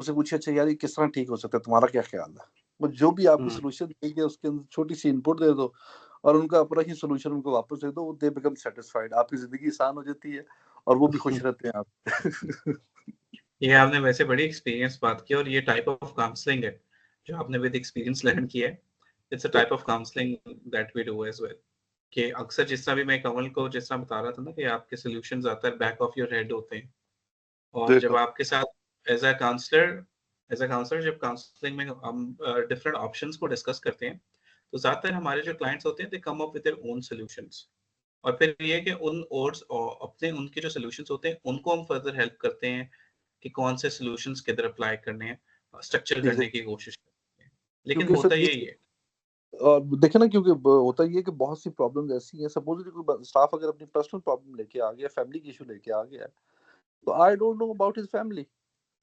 Speaker 6: उससे पूछिए अच्छा यार ये किस तरह ठीक हो सकता है, तुम्हारा क्या ख्याल है। वो जो भी आपको सोल्यूशन देंगे उसके अंदर छोटी सी इनपुट दे दो और उनका अपना ही सोल्यूशन उनको वापस दे दो, दे बिकम सेटिस्फाइड, आपकी जिंदगी आसान हो जाती है और वो भी खुश रहते हैं आप।
Speaker 1: ये आपने वैसे बड़ी एक्सपीरियंस बात की, और ये टाइप ऑफ काउंसलिंग है जो आपने विद एक्सपीरियंस लर्न किया है। It's a type of counselling that we do as well. कि अक्सर जिस तरह भी मैं कमल को जिस तरह बता रहा था ना कि आपके सॉल्यूशंस आता है बैक ऑफ योर हेड होते हैं, और जब आपके साथ एज अ काउंसलर जब काउंसलिंग में हम डिफरेंट ऑप्शंस को डिस्कस करते हैं, तो ज्यादातर हमारे जो क्लाइंट्स होते हैं they come up with their own solutions, और फिर ये कि उन ओड्स और अपने उनके जो सॉल्यूशंस होते हैं उनको हम फर्दर हेल्प करते हैं कि कौन से सॉल्यूशंस किधर अप्लाई करने हैं, स्ट्रक्चर करने की कोशिश करते हैं। लेकिन
Speaker 6: क्योंकि
Speaker 1: होता
Speaker 6: सर
Speaker 1: यही है।
Speaker 6: और देखे ना, क्योंकि होता ये है कि बहुत सी प्रॉब्लम्स ऐसी हैं, सपोज कोई स्टाफ अगर अपनी पर्सनल प्रॉब्लम लेके आ गया, फैमिली की इशू लेके आ गया, तो I don't know about his family,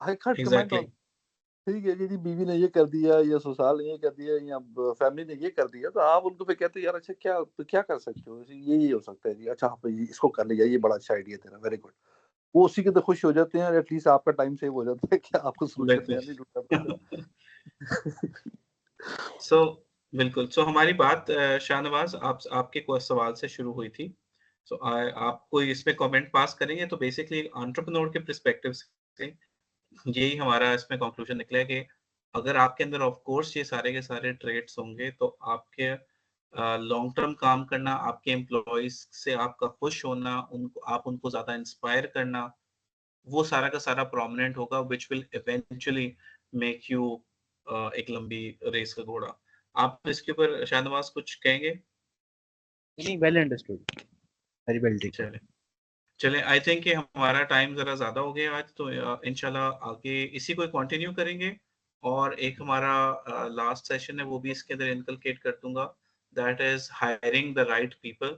Speaker 6: I can't comment
Speaker 1: exactly
Speaker 6: on. ठीक है, यदि बीवी ने ये कर दिया या ससुराल ने ये कर दिया या फैमिली ने ये कर दिया, तो आप उनको फिर कहते हो यार अच्छा क्या तो क्या कर सकते हो, ये हो सकता है जी, अच्छा आप इसको कर लिया, ये बड़ा अच्छा आइडिया तेरा, वेरी गुड। वो उसी के तो खुश हो जाते हैं, एटलीस्ट आपका टाइम सेव हो जाता है कि आपको सोल्यूशन नया नहीं ढूंढना पड़ता।
Speaker 1: सो बिल्कुल। सो हमारी बात शाहनवाज आपके सवाल से शुरू हुई थी। सो आप कोई इसमें कमेंट पास करेंगे? तो बेसिकली एंटरप्रेन्योर के पर्सपेक्टिव से यही हमारा इसमें कंक्लूजन निकला है कि अगर आपके अंदर ऑफ कोर्स ये सारे के सारे ट्रेड्स होंगे तो आपके लॉन्ग टर्म काम करना, आपके एम्प्लॉइज से आपका खुश होना, उनको आप उनको ज्यादा इंस्पायर करना, वो सारा का सारा प्रोमिनेंट होगा, which will eventually make you एक लंबी रेस का घोड़ा। आप इसके ऊपर शाहनवाज कुछ कहेंगे?
Speaker 2: नहीं, well understood, very well taken.
Speaker 1: चले चले आई थिंक कि हमारा टाइम जरा ज्यादा हो गया आज, तो इंशाल्लाह आगे इसी को कंटिन्यू करेंगे। और एक हमारा लास्ट सेशन है वो भी इसके अंदर इनकलकेट कर दूंगा, that is hiring the right people.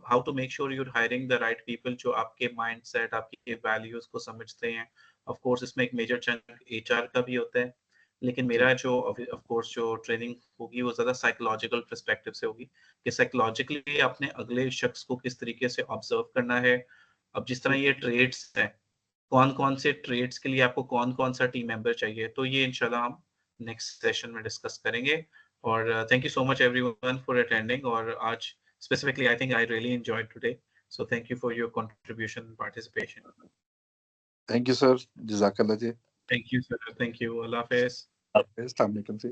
Speaker 1: How to make sure your hiring the right people जो आपके माइंडसेट, आपके वैल्यूज को समझते हैं। ऑफ कोर्स इसमें एक मेजर चंक एचआर का भी होता है, लेकिन मेरा जो ऑफ कोर्स जो ट्रेनिंग होगी वो ज्यादा साइकोलॉजिकल पर्सपेक्टिव से होगी कि साइकोलॉजिकली अपने अगले शख्स को किस तरीके से ऑब्जर्व करना है। अब जिस तरह ये ट्रेड्स हैं, कौन-कौन से ट्रेड्स के लिए आपको कौन-कौन सा टीम मेंबर चाहिए, तो ये इंशाल्लाह हम नेक्स्ट सेशन में डिस्कस करेंगे। और thank you so much everyone for attending. और आज specifically I think I really enjoyed today, so thank you for your contribution and participation.
Speaker 6: Thank you sir, जज़ाकल्लाह जी।
Speaker 1: Thank you sir, thank you, अल्लाह हाफिज़।
Speaker 6: अस्सलाम वालेकुम जी।